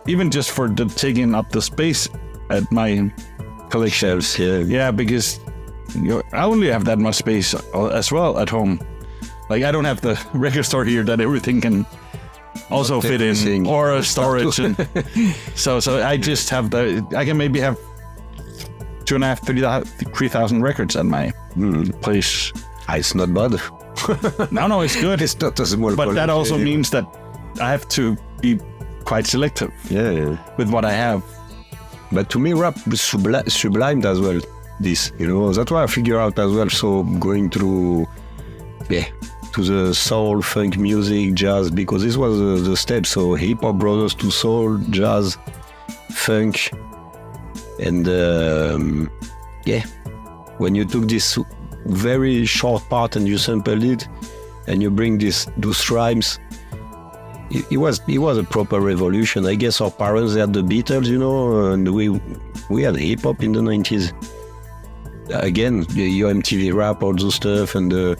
even just for the taking up the space at my collection. Because I only have that much space as well at home. Like, I don't have the record store here that everything can also fit in, or a storage. And so I just have I can maybe have 2,500, 3,000 records at my place. It's not bad. No, it's good. It's not a small but that also means that I have to be quite selective with what I have. But to me, rap is sublimed as well. this, you know. That's why I figure out as well. So going through, to the soul, funk music, jazz, because this was the step. So hip hop brothers to soul, jazz, funk, and when you took this very short part and you sampled it, and you bring those rhymes, it was a proper revolution. I guess our parents had the Beatles, you know, and we had hip hop in the 90s. Again, your MTV rap, all those stuff, and the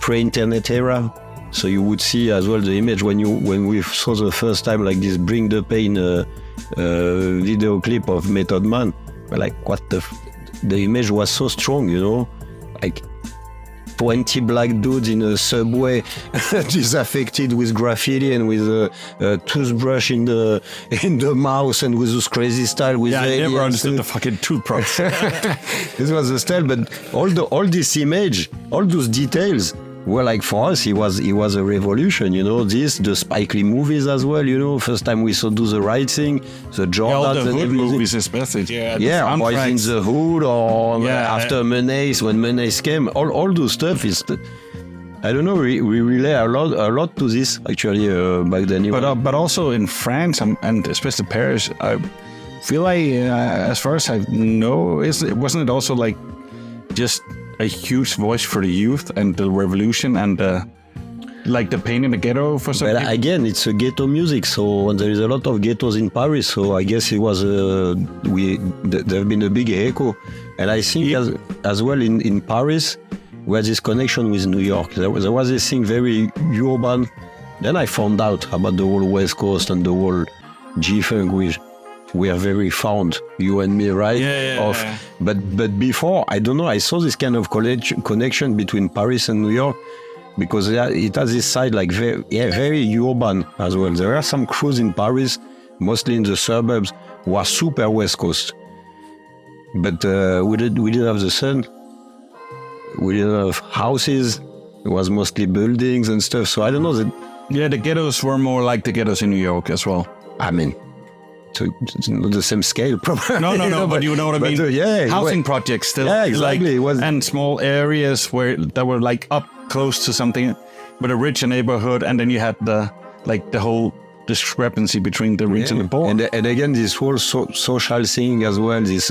pre-internet era. So you would see as well the image when we saw the first time like this Bring the Pain video clip of Method Man. We're like, what the image was so strong, you know, like 20 black dudes in a subway, disaffected with graffiti and with a toothbrush in the mouth and with this crazy style. With I never understood the fucking toothbrush. This was the style, but all this image, all those details were like, for us, it was a revolution, you know. The Spike Lee movies as well, you know. First time we saw Do the Right Thing, the Jordans, all the and hood everything. movies, especially. Boys in the Hood, or after Menace, when Menace came, all those stuff is. I don't know. We relay a lot to this actually back then. But also in France and especially Paris, I feel like as far as I know, wasn't it also like just a huge voice for the youth and the revolution and like the pain in the ghetto for some people? Again, it's a ghetto music, so there is a lot of ghettos in Paris. So I guess it was there have been a big echo, and I think as well in Paris, we had this connection with New York. There was this thing very urban. Then I found out about the whole West Coast and the whole G-Funk, which we are very fond, you and me, right? But before, I don't know, I saw this kind of connection between Paris and New York, because it has this side like very urban as well. There are some crews in Paris, mostly in the suburbs, who are super West Coast. But we didn't have the sun. We didn't have houses. It was mostly buildings and stuff. So I don't know. The ghettos were more like the ghettos in New York as well. I mean, so it's not the same scale, probably. No, but you know what I mean. Housing projects still. Yeah, exactly. Like, and small areas that were like up close to something, with a rich neighborhood, and then you had the whole discrepancy between the rich and the poor. And again, this whole social thing as well. This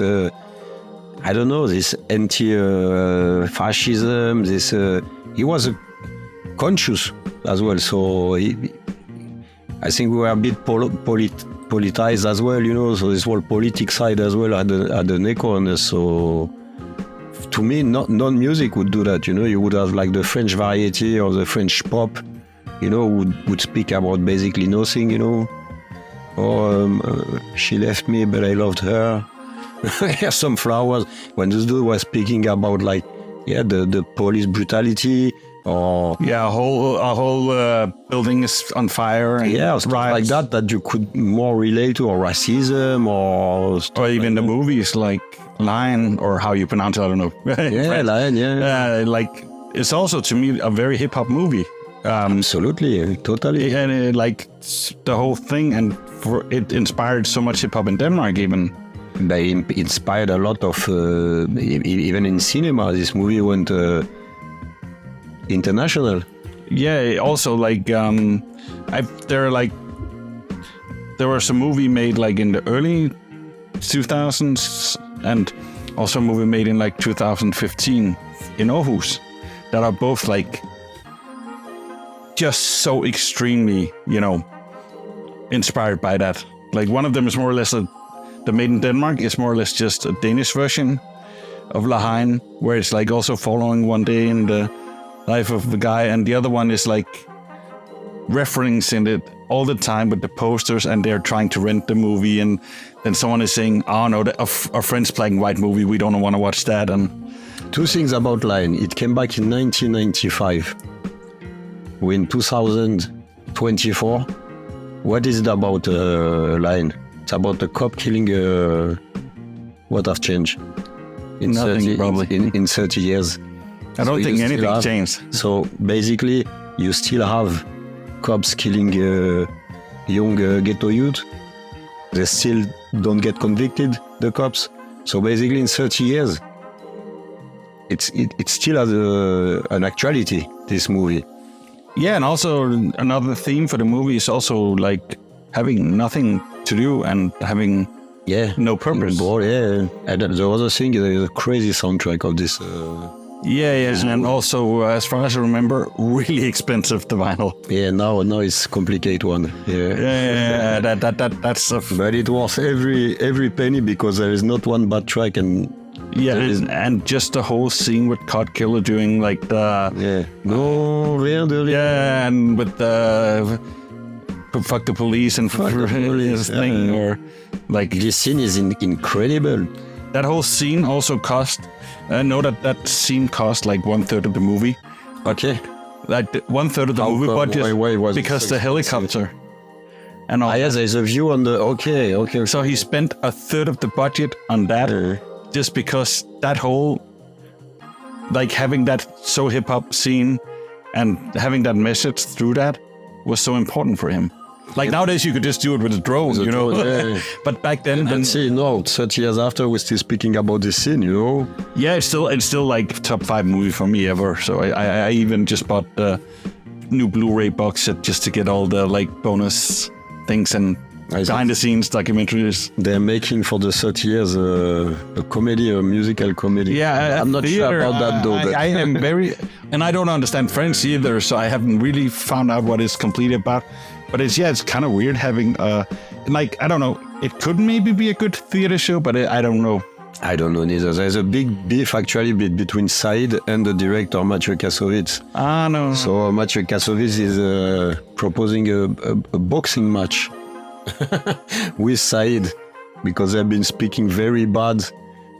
I don't know, this anti-fascism. He was conscious as well. So I think we were a bit politicized as well, you know, so this whole politics side as well had an echo on us. So to me, non-music would do that, you know. You would have like the French variety or the French pop, you know, would speak about basically nothing, you know. Or she left me, but I loved her. Some flowers. When this dude was speaking about like, the police brutality, or a whole building is on fire, and stuff like that you could more relate to, or racism, or even the movies like Lion, or how you pronounce it, I don't know. Lion, like it's also to me a very hip hop movie. Absolutely, totally, and like the whole thing, and it inspired so much hip hop in Denmark even. They inspired a lot of even in cinema. This movie went international. Yeah, also like there was a movie made like in the early 2000s, and also a movie made in like 2015 in Aarhus, that are both like just so extremely, you know, inspired by that. Like one of them is more or less the Made in Denmark is more or less just a Danish version of Lahain, where it's like also following one day in the life of the guy, and the other one is like referencing it all the time with the posters, and they're trying to rent the movie, and then someone is saying, "Oh no, our friend's playing white movie, we don't want to watch that." And two things about Lion: it came back in 1995. We're in 2024. What is it about Lion? It's about a cop killing what have changed in nothing, probably in 30 years. I don't think anything changed. So basically, you still have cops killing young ghetto youth. They still don't get convicted, the cops. So basically, in 30 years, it still has an actuality, this movie. Yeah, and also another theme for the movie is also like having nothing to do and having no purpose. Bored, yeah. And the other thing is a crazy soundtrack of this. And also, as far as I remember, really expensive, the vinyl. Yeah, now it's complicated one. Yeah, that's But it was every penny because there is not one bad track and. Yeah, and just the whole scene with Cod Killer doing like the and with the fuck the police and his thing, or like this scene is incredible. That whole scene also cost. I know that scene cost like 1/3 of the movie. Okay, like 1/3 of the movie budget because the helicopter. And all there's a view on the okay. So he spent 1/3 of the budget on that. Just because that whole, like having that so hip hop scene and having that message through that was so important for him. Like nowadays you could just do it with a drone, you know. But back then, 30 years after, we're still speaking about this scene, you know. Yeah, it's still like top 5 movie for me ever. So I even just bought the new Blu-ray box set just to get all the like bonus things and behind the scenes documentaries. They're making for the 30 years a comedy, a musical comedy. Yeah, I'm not sure about that though. I am very, and I don't understand French either, so I haven't really found out what it's completely about. But it's kind of weird having like, I don't know, it could maybe be a good theater show, but I don't know. I don't know neither. There's a big beef actually between Said and the director Mathieu Kassovitz. No. So Mathieu Kassovitz is proposing a boxing match with Said because they've been speaking very bad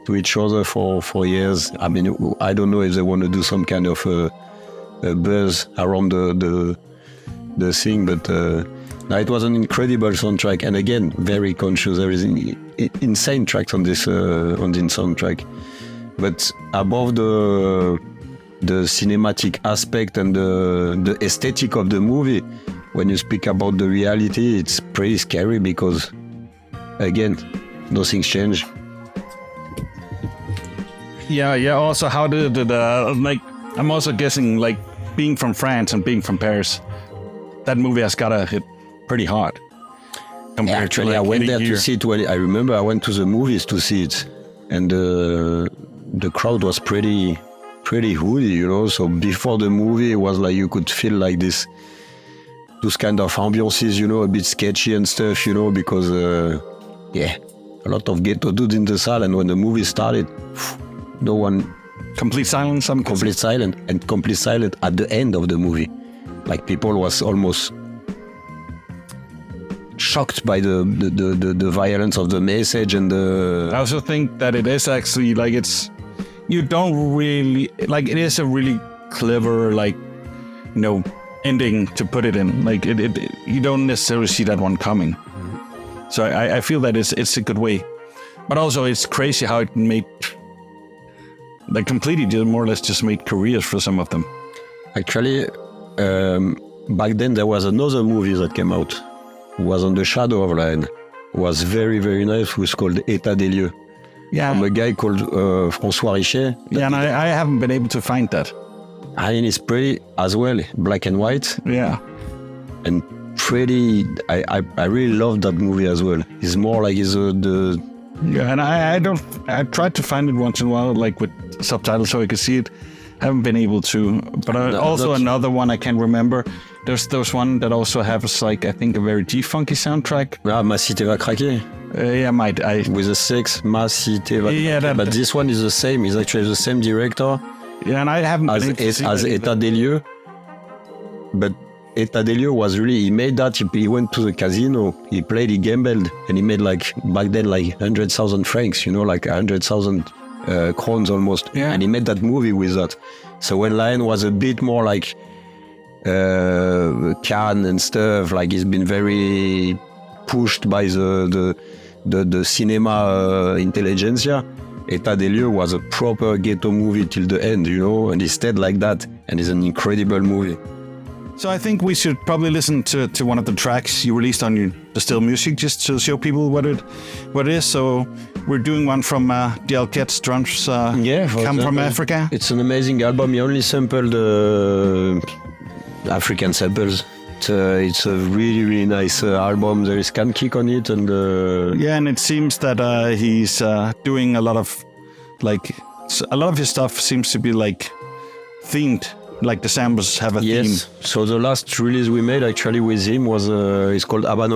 to each other for years. I mean, I don't know if they want to do some kind of a buzz around the thing, but no, it was an incredible soundtrack, and again, very conscious. There is insane tracks on this soundtrack, but above the cinematic aspect and the aesthetic of the movie, when you speak about the reality, it's pretty scary because, again, nothing's changed. Yeah. Also, how did like? I'm also guessing, like, being from France and being from Paris, that movie has gotta hit pretty hard. Actually, I went there to see it. I remember I went to the movies to see it, and the crowd was pretty hoodie, you know. So before the movie, it was like you could feel like those kind of ambiances, you know, a bit sketchy and stuff, you know, because a lot of ghetto dudes in the salle, and when the movie started, no one. Complete silence. Complete silent, and complete silent at the end of the movie. Like people was almost shocked by the violence of the message and the. I also think that it is actually like you don't really like it is a really clever, like, you know, ending to put it in. Like it you don't necessarily see that one coming. Mm-hmm. So I feel that it's a good way, but also it's crazy how it made, like, completely more or less just made careers for some of them. Actually. Back then there was another movie that came out. It was on the shadow of line. It was very, very nice. It was called État des lieux. Yeah. From a guy called François Richet. Yeah, and I haven't been able to find that. I mean, it's pretty as well, black and white. Yeah. And pretty, I really love that movie as well. It's more like the... Yeah, and I tried to find it once in a while, like with subtitles so I could see it. Haven't been able to, but another one I can't remember. There's one that also has, like, I think a very G-funky soundtrack. Ah, Ma Cité va craquer. With a 6, Ma Cité va craquer. But this one is the same. It's actually the same director. Yeah, and I haven't as État des lieux. But État des lieux was really, he made that. He went to the casino. He played. He gambled, and he made, like, back then, like 100,000 francs. You know, like 100,000. Crowns almost, and he made that movie with that. So when Lion was a bit more like Cannes and stuff, like he's been very pushed by the cinema intelligentsia. État des lieux was a proper ghetto movie till the end, you know, and he stayed like that, and it's an incredible movie. So I think we should probably listen to one of the tracks you released on the Still Muzik, just to show people what it is. So we're doing one from the Quetz drums. Come from Africa. It's an amazing album. You only sampled African samples. It's a really, really nice album. There is Can Kick on it, and and it seems that he's doing a lot of his stuff seems to be like themed. Like the samples have a theme. So the last release we made actually with him was it's called Habana,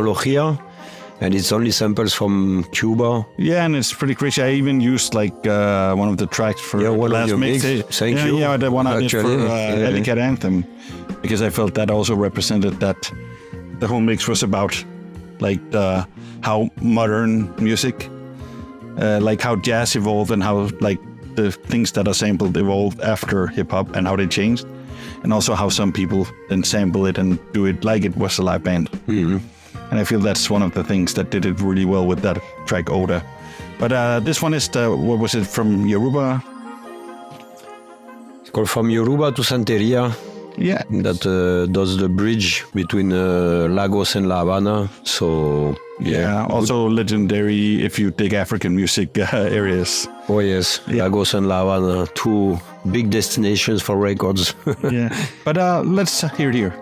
and it's only samples from Cuba. Yeah, and it's pretty crazy. I even used like one of the tracks for the last mix. Thank you. Yeah, the one I did for Delicate Anthem, because I felt that also represented that the whole mix was about like how modern music, like how jazz evolved and how like the things that are sampled evolved after hip-hop and how they changed, and also how some people then sample it and do it like it was a live band. Mm-hmm. And I feel that's one of the things that did it really well with that track Oda. But this one is what was it, from Yoruba? It's called From Yoruba to Santeria. Yeah. That does the bridge between Lagos and La Habana. So yeah, also legendary if you dig African music areas. Oh yes, Lagos and La Habana, two big destinations for records. Yeah, but let's hear it here.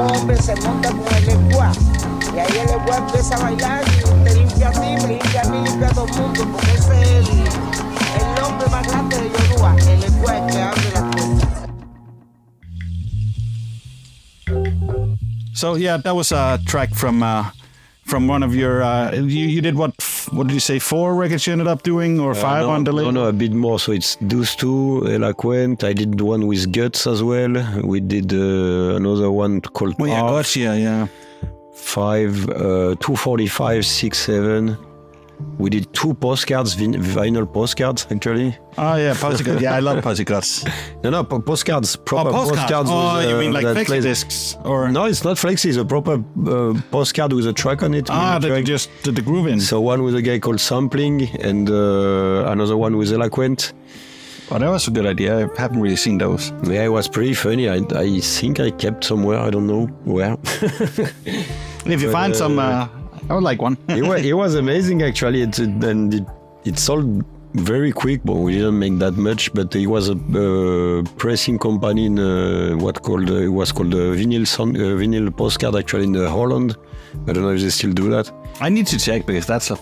un hombre se monta con el squad y ahí el squad empieza a bailar y te limpia a ti, me limpia a mí, limpia a todo el mundo, porque ese es el hombre más grande de Yoruba, el squad que abre las cosas. So yeah, that was a track from one of your. You did what did you say? 4 records you ended up doing, or 5 on the label? No, a bit more. So it's those 2, Eloquent. I did one with Guts as well. We did another one called. Oh yeah, Guts. Yeah. 5, 245, 6, 7. We did 2 postcards, vinyl postcards actually. Oh yeah, postcards. Yeah, I love postcards. No, postcards, proper postcards. Oh, with, you mean like flexi plays... discs? Or no, it's not flexi. It's a proper postcard with a track on it. That you just did the groove in. So one with a guy called Sampling, and another one with Eloquent. Oh, that was a good idea. I haven't really seen those. Yeah, it was pretty funny. I think I kept somewhere. I don't know where. If you find some, I would like one. It was amazing actually. It sold very quick, but we didn't make that much. But it was a pressing company in it was called a vinyl postcard actually in Holland. I don't know if they still do that. I need to check because that's a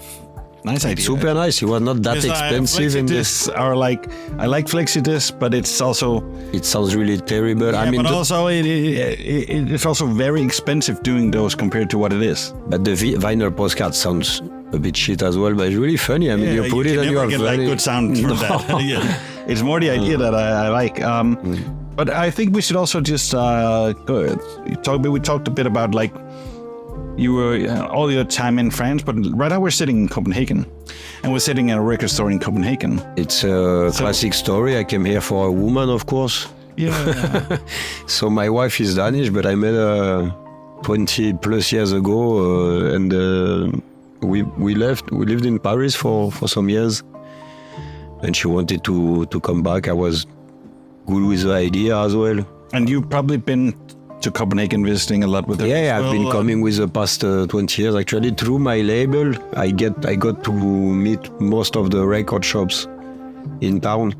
nice idea. Super nice. It was not that expensive. In this are like I like flexi discs, but it's also it sounds really terrible. Yeah, I mean, but also it's also very expensive doing those compared to what it is. But the vinyl postcard sounds a bit shit as well, but it's really funny. I mean, you put it and you have like good sound from that. Yeah. It's more the idea that I like. But I think we should also just we talked a bit about like you were all your time in France, but right now we're sitting in Copenhagen, and we're sitting at a record store in Copenhagen. It's a classic story. I came here for a woman, of course. Yeah. So my wife is Danish, but I met her 20 plus years ago, and we lived in Paris for some years, and she wanted to come back. I was good with the idea as well. And you've probably been to Copenhagen visiting a lot with her. Yeah, I've been coming with the past 20 years. Actually, through my label, I got to meet most of the record shops in town.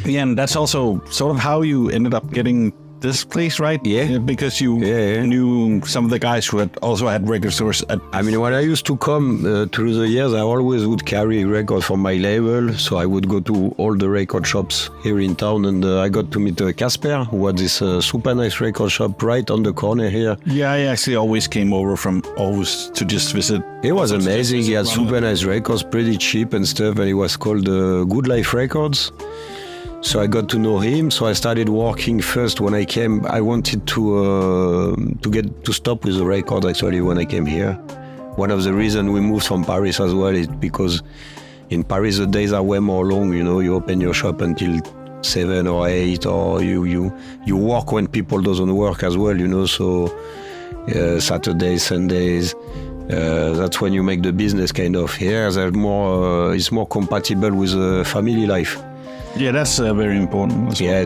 Yeah, and that's also sort of how you ended up getting this place, right? Yeah. Because you knew some of the guys who had also had record stores. I mean, when I used to come through the years, I always would carry records from my label. So I would go to all the record shops here in town, and I got to meet Casper, who had this super nice record shop right on the corner here. Yeah, I actually always came over from Aarhus to just visit. It was amazing. He had super nice records, pretty cheap and stuff, and it was called Good Life Records. So I got to know him. So I started working first. When I came, I wanted to stop with the record actually when I came here. One of the reasons we moved from Paris as well is because in Paris the days are way more long. You know, you open your shop until 7 or 8, or you work when people doesn't work as well. You know, so Saturdays, Sundays. That's when you make the business kind of. Here, there's more. It's more compatible with family life. Yeah, that's very important. Yeah,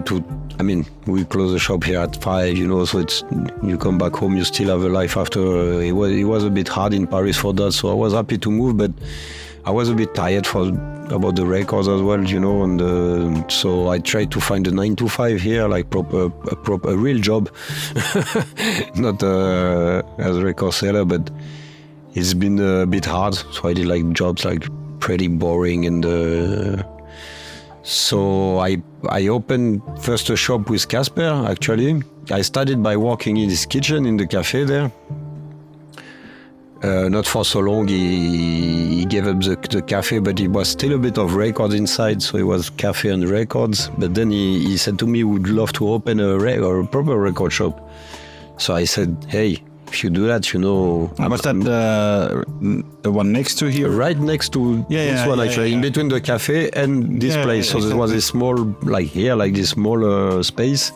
we close the shop here at 5, you know, so it's, you come back home, you still have a life after. It was a bit hard in Paris for that, so I was happy to move, but I was a bit tired about the records as well, you know, and so I tried to find a 9 to 5 here, like a real job, not as a record seller, but it's been a bit hard, so I did like jobs like pretty boring and. So I opened first a shop with Casper, actually. I started by working in his kitchen in the cafe there. Not for so long, he gave up the cafe, but it was still a bit of records inside, so it was cafe and records. But then he said to me he would love to open a proper record shop. So I said, hey, if you do that, you know... Was that the one next to here? Right next to this one, actually, in between the cafe and this place. So there was a small, like here, like this small space.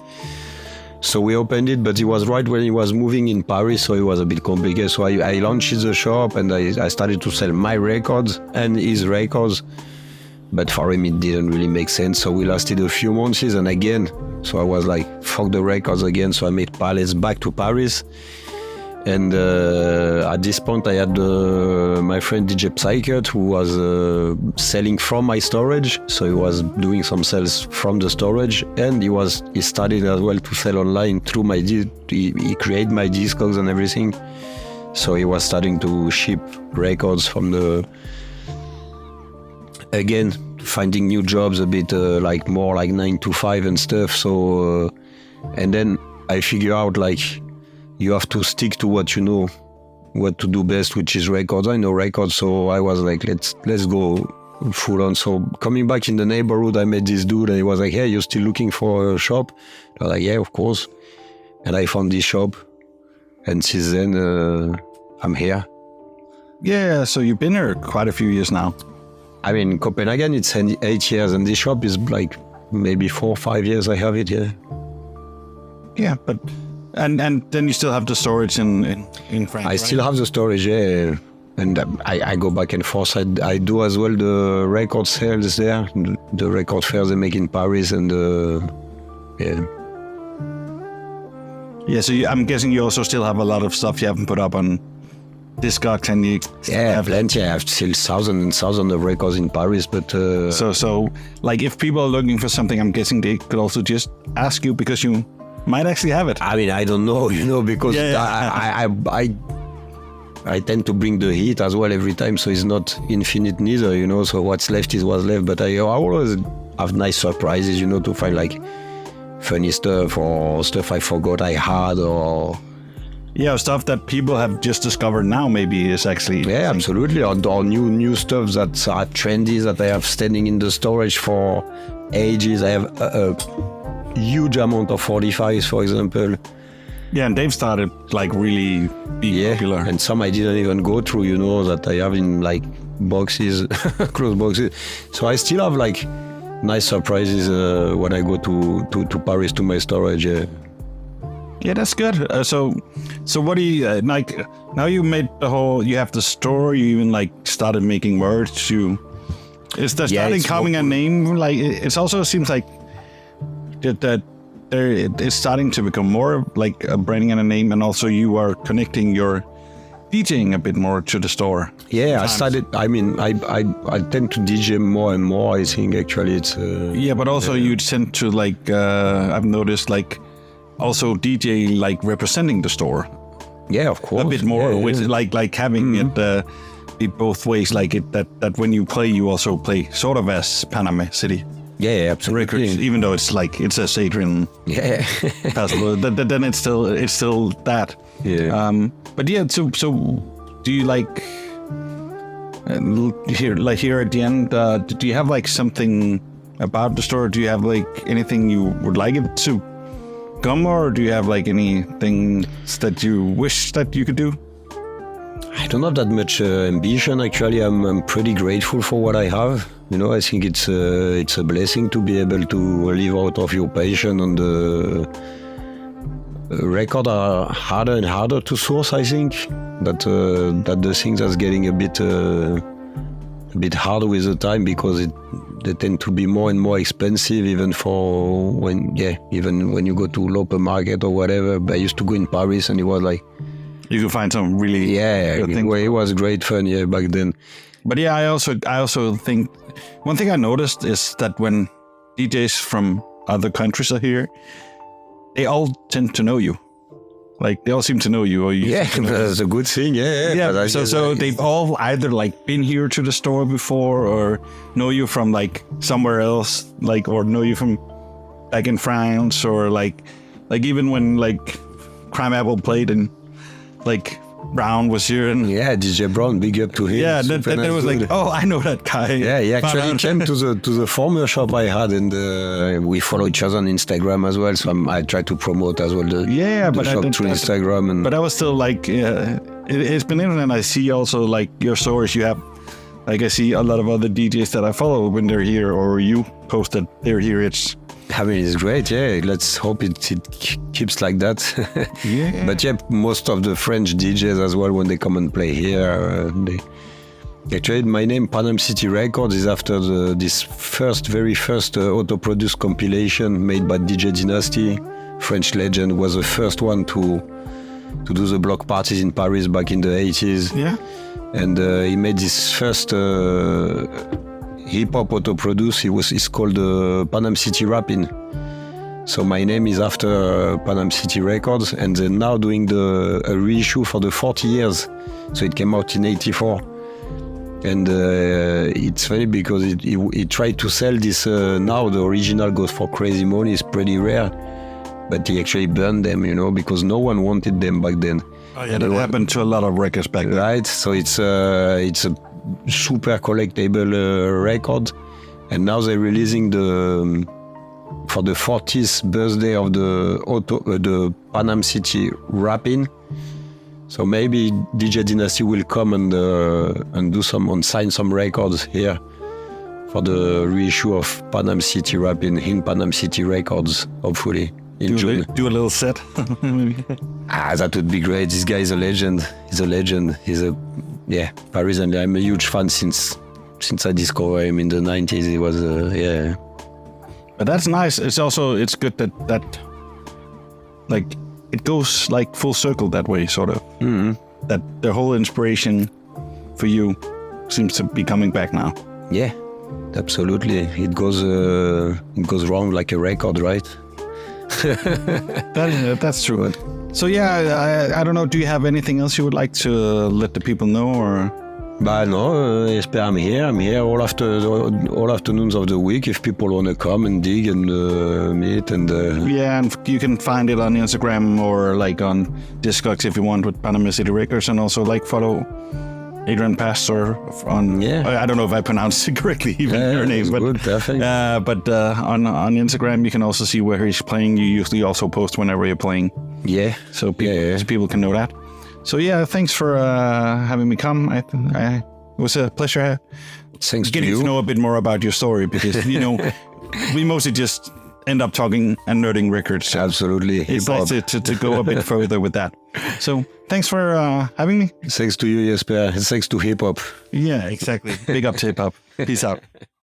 So we opened it, but it was right when he was moving in Paris, so it was a bit complicated. So I launched the shop and I started to sell my records and his records. But for him, it didn't really make sense. So we lasted a few months and again. So I was like, fuck the records again. So I made pallets back to Paris. And at this point, I had my friend DJ Psychiat, who was selling from my storage. So he was doing some sales from the storage, and he started as well to sell online through my he created my Discogs and everything. So he was starting to ship records from again, finding new jobs a bit like more like 9 to 5 and stuff. So and then I figure out like. You have to stick to what you know, what to do best, which is records. I know records, so I was like, let's go full on. So coming back in the neighborhood, I met this dude, and he was like, hey, you're still looking for a shop? I was like, yeah, of course. And I found this shop, and since then, I'm here. Yeah, so you've been here quite a few years now. I mean, in Copenhagen, it's 8 years, and this shop is like maybe 4 or 5 years I have it here. Yeah, but... And then you still have the storage in France, I still have the storage, yeah. And I go back and forth. I do as well the record sales there, the record fairs they make in Paris, and yeah. Yeah, so I'm guessing you also still have a lot of stuff you haven't put up on Discogs, and you have plenty. I have still thousands and thousands of records in Paris, but so like if people are looking for something, I'm guessing they could also just ask you because you might actually have it. I mean, I don't know, you know, because I tend to bring the heat as well every time, so it's not infinite neither, you know. So what's left is what's left. But I always have nice surprises, you know, to find like funny stuff or stuff I forgot I had, or stuff that people have just discovered now. Maybe is actually absolutely, or new stuff that are trendy that I have standing in the storage for ages. I have a huge amount of 45s, for example. Yeah, and they've started like really being popular. And some I didn't even go through, you know, that I have in like boxes, closed boxes. So I still have like nice surprises when I go to Paris to my storage. Yeah, that's good. So what do you like? Now you made you have the store. You even like started making merch. Is there starting coming a name? Like it also seems like that it's starting to become more like a branding and a name, and also you are connecting your DJing a bit more to the store. Yeah, I times. started. I mean, I tend to DJ more and more. I think actually it's. Yeah, but also you tend to like I've noticed like also DJ like representing the store Yeah, of course. a bit more, Yeah, with yeah. like having it be both ways. Like it that when you play, you also play sort of as Paname City Yeah, absolutely. Records, even though it's like it says Adrien Yeah. Passable, then it's still that. Yeah. But yeah, so do you like here at the end? Do you have like something about the store? Do you have like anything you would like it to come, or do you have like anything that you wish that you could do? I don't have that much ambition. Actually, I'm pretty grateful for what I have. You know, I think it's a blessing to be able to live out of your passion. And records are harder and harder to source. I think that the things are getting a bit harder with the time, because they tend to be more and more expensive, even when you go to local market or whatever. I used to go in Paris, and it was like, You can find some really good things. it was great fun, back then. But yeah, I also think one thing I noticed is that when DJs from other countries are here, they all tend to know you. Like they all seem to know you, or you. Yeah, that's a good thing. Yeah. But I guess So they've all either like been here to the store before, or know you from like somewhere else, like, or know you from back in France, or like even when like Crime Apple played and like Brown was here, and DJ Brown, big up to him. yeah, Super that nice was like, dude. oh, I know that guy. Yeah, he actually came to the former shop I had, and we follow each other on Instagram as well. So I try to promote as well the shop through Instagram. And but I was still like, it's been interesting. I see also like your stories. You have, like, I see a lot of other DJs that I follow when they're here, or you post that they're here. It's great. Yeah, let's hope it keeps like that. Yeah. But yeah, most of the French DJs as well, when they come and play here, actually, my name Paname City Records is after this very first auto-produced compilation made by DJ Dynasty. French legend, was the first one to do the block parties in Paris back in the 80s. Yeah. And he made this first hip-hop auto-produce. It's called Paname City Rapping. So my name is after Paname City Records, and they're now doing a reissue for the 40 years. So it came out in 84. And it's funny because he tried to sell this, now the original goes for crazy money, it's pretty rare. But he actually burned them, because no one wanted them back then. Oh yeah, that happened to a lot of records back then. Right, so it's a super collectible record, and now they're releasing for the 40th birthday of the Paname City Rapping. So maybe DJ Dynasty will come and sign some records here for the reissue of Paname City Rapping in Paname City Records, hopefully in June. Do a little set. That would be great. This guy is a legend. He's a legend. Parisian. I'm a huge fan since I discovered him in the 90s. He was, But that's nice. It's good that like it goes like full circle that way, sort of. Mm-hmm. That the whole inspiration for you seems to be coming back now. Yeah, absolutely. It goes round like a record, right? That's true. So yeah, I don't know. Do you have anything else you would like to let the people know, or? No, I'm here all afternoons of the week if people want to come and dig and meet and. Yeah, and you can find it on Instagram or like on Discogs if you want with Paname City Records, and also like follow Adrien Pastor on. Yeah. I don't know if I pronounced it correctly, even your name, but good, perfect. But on Instagram you can also see where he's playing. You usually also post whenever you're playing. Yeah. So people can know that. So yeah, thanks for having me come. It was a pleasure. Thanks getting to know a bit more about your story, because we mostly just end up talking and nerding records. Absolutely. It's nice to go a bit further with that. So thanks for having me. Thanks to you, Jesper. Thanks to hip hop. Yeah, exactly. Big up to hip hop. Peace out.